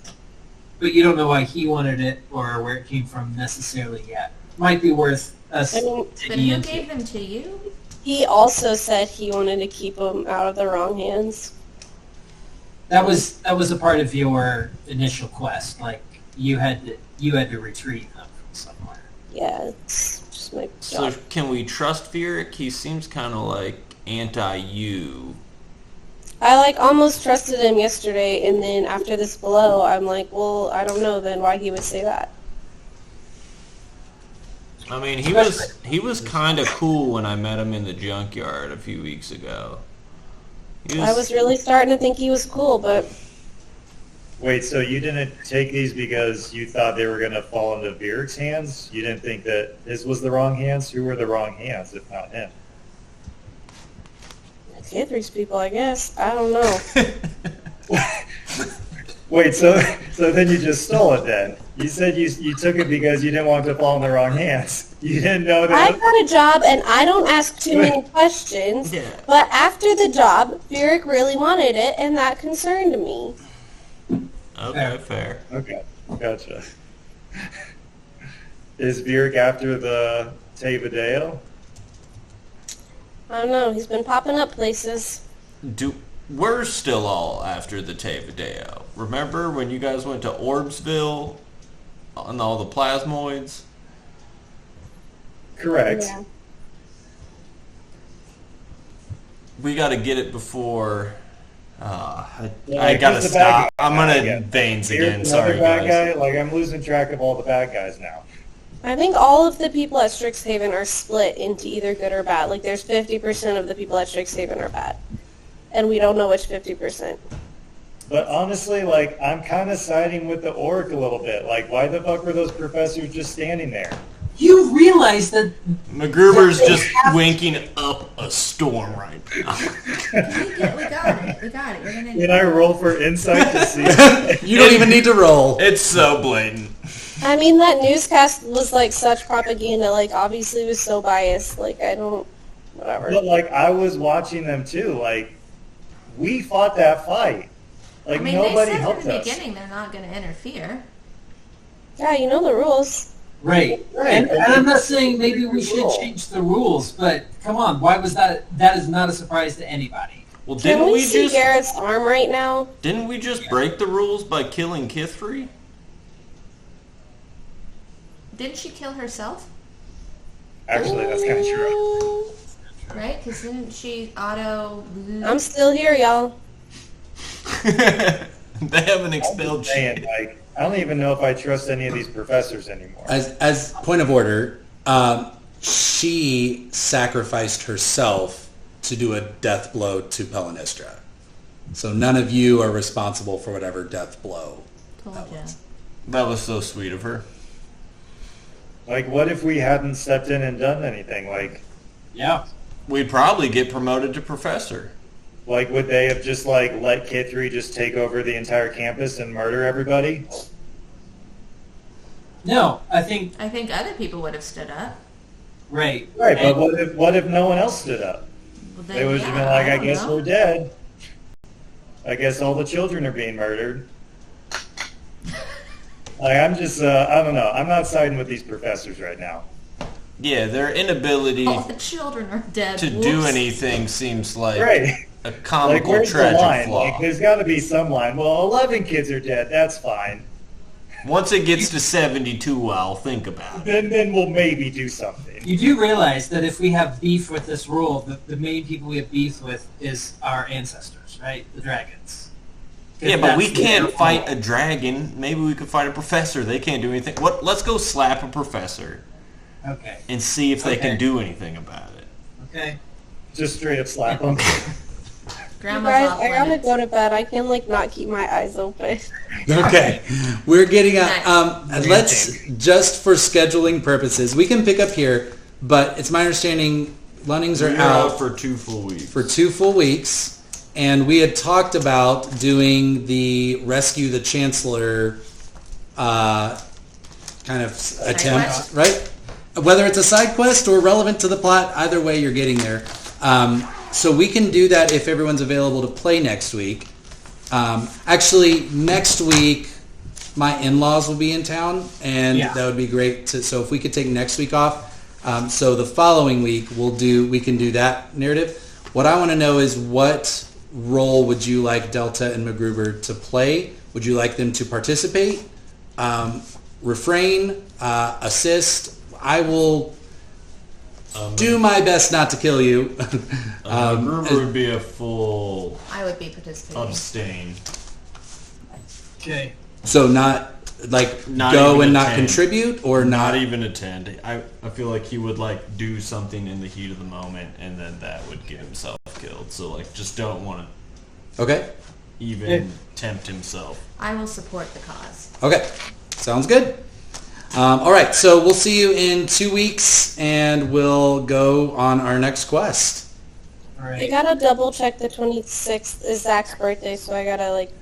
but you don't know why he wanted it or where it came from necessarily yet. Might be worth us I mean, But digging who into. gave them to you? he also said he wanted to keep them out of the wrong hands. That was a part of your initial quest. Like you had to retrieve them from somewhere. Yeah, it's just my So job. can we trust Vieric? He seems kind of like anti-you. I almost trusted him yesterday, and then after this blow, I'm like, well, I don't know then why he would say that. I mean, he was kind of cool when I met him in the junkyard a few weeks ago. I was really starting to think he was cool, but Wait, so you didn't take these because you thought they were going to fall into Vierik's hands? You didn't think that his was the wrong hands? Who were the wrong hands, if not him? K3's people, I guess. I don't know. Wait, so then you just stole it then? You said you took it because you didn't want it to fall in the wrong hands. You didn't know that. I got a job and I don't ask too many questions, Yeah. but after the job, Vierik really wanted it and that concerned me. Okay, fair. Okay, gotcha. Is Vierik after the Tevadeo? I don't know, he's been popping up places. We're still all after the Tevadeo. Remember when you guys went to Orbsville on all the plasmoids? Correct. Yeah. We got to get it before. I Like, gotta who's the bad stop. guy I'm gonna again? veins Here's again. another Sorry, bad guys. guy. Like, I'm losing track of all the bad guys now. I think all of the people at Strixhaven are split into either good or bad. Like, there's 50% of the people at Strixhaven are bad. And we don't know which 50%. But honestly, like, I'm kind of siding with the Orc a little bit. Like, why the fuck were those professors just standing there? You realize that MacGruber's just winking up a storm right now. We got it. You're gonna. Can I roll for insight to see? You don't even need to roll. It's so blatant. I mean, that newscast was, like, such propaganda. Like, obviously it was so biased. Like, I don't... Whatever. But, like, I was watching them, too. Like, we fought that fight. Like, I mean, nobody they said helped in the us. beginning they're not going to interfere. Yeah, you know the rules. right. And I'm not saying maybe we should change the rules, but come on, why was that? That is not a surprise to anybody. Well, Can didn't we we see just Garrett's arm right now? didn't we just break the rules by killing Kithri? Didn't she kill herself? Actually, that's kind of true. Right? Because didn't she auto... I'm still here, y'all. They haven't I'm expelled just saying, shit. like, I don't even know if I trust any of these professors anymore. As point of order, she sacrificed herself to do a death blow to Pellinistra. So none of you are responsible for whatever death blow Told that ya. was. That was so sweet of her. Like, what if we hadn't stepped in and done anything? Yeah. We'd probably get promoted to professor. Like, would they have just, like, let K3 just take over the entire campus and murder everybody? No, I think I think other people would have stood up. right. Right, but And- what if no one else stood up? Well, They would have been like, I guess we're dead. I guess all the children are being murdered. Like, I'm just, I don't know. I'm not siding with these professors right now. Yeah, their inability All the children are dead. to do Whoops. anything seems like Right. a Like, comical, where's the tragic line? flaw. Like, there's got to be some line. Well, 11 kids are dead. That's fine. Once it gets to 72, I'll think about it. Then we'll maybe do something. You do realize that if we have beef with this rule, the main people we have beef with is our ancestors, right? The dragons. Yeah, but we That's the can't rule. fight a dragon. Maybe we could fight a professor. They can't do anything. What? Let's go slap a professor Okay. and see if they Okay. can do anything about it. Okay. Just straight up slap them. You Grandma's guys, off I gotta limits. go to bed. I can, like, not keep my eyes open. Okay, we're getting Nice. let's, just for scheduling purposes, we can pick up here, but it's my understanding Lunnings are You're out for 2 full weeks. for 2 full weeks, and we had talked about doing the Rescue the Chancellor kind of attempt, quest? right? Whether it's a side quest or relevant to the plot, either way you're getting there. So we can do that if everyone's available to play next week. Actually, next week, my in-laws will be in town, and Yeah. that would be great. So if we could take next week off, so the following week we can do that narrative. What I want to know is what role would you like Delta and MacGruber to play? Would you like them to participate, refrain, assist? I will do my best not to kill you. Gruber would be a full I would be participating. abstain. Okay. So not like Not go even and not attend. contribute, or Not not? even attend. I feel like he would like do something in the heat of the moment, and then that would get himself killed. So like, just don't want to Okay. even tempt himself. I will support the cause. Okay. Sounds good. All right. So we'll see you in 2 weeks, and we'll go on our next quest. All I right. gotta double check the 26th is Zach's birthday, so I gotta like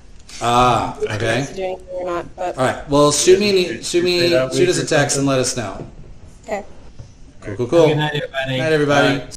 Okay. to do anything or not. But All right. Well, shoot Say that us week a or text and something. let us know. okay. Cool. Good night, everybody. Night, everybody. Bye.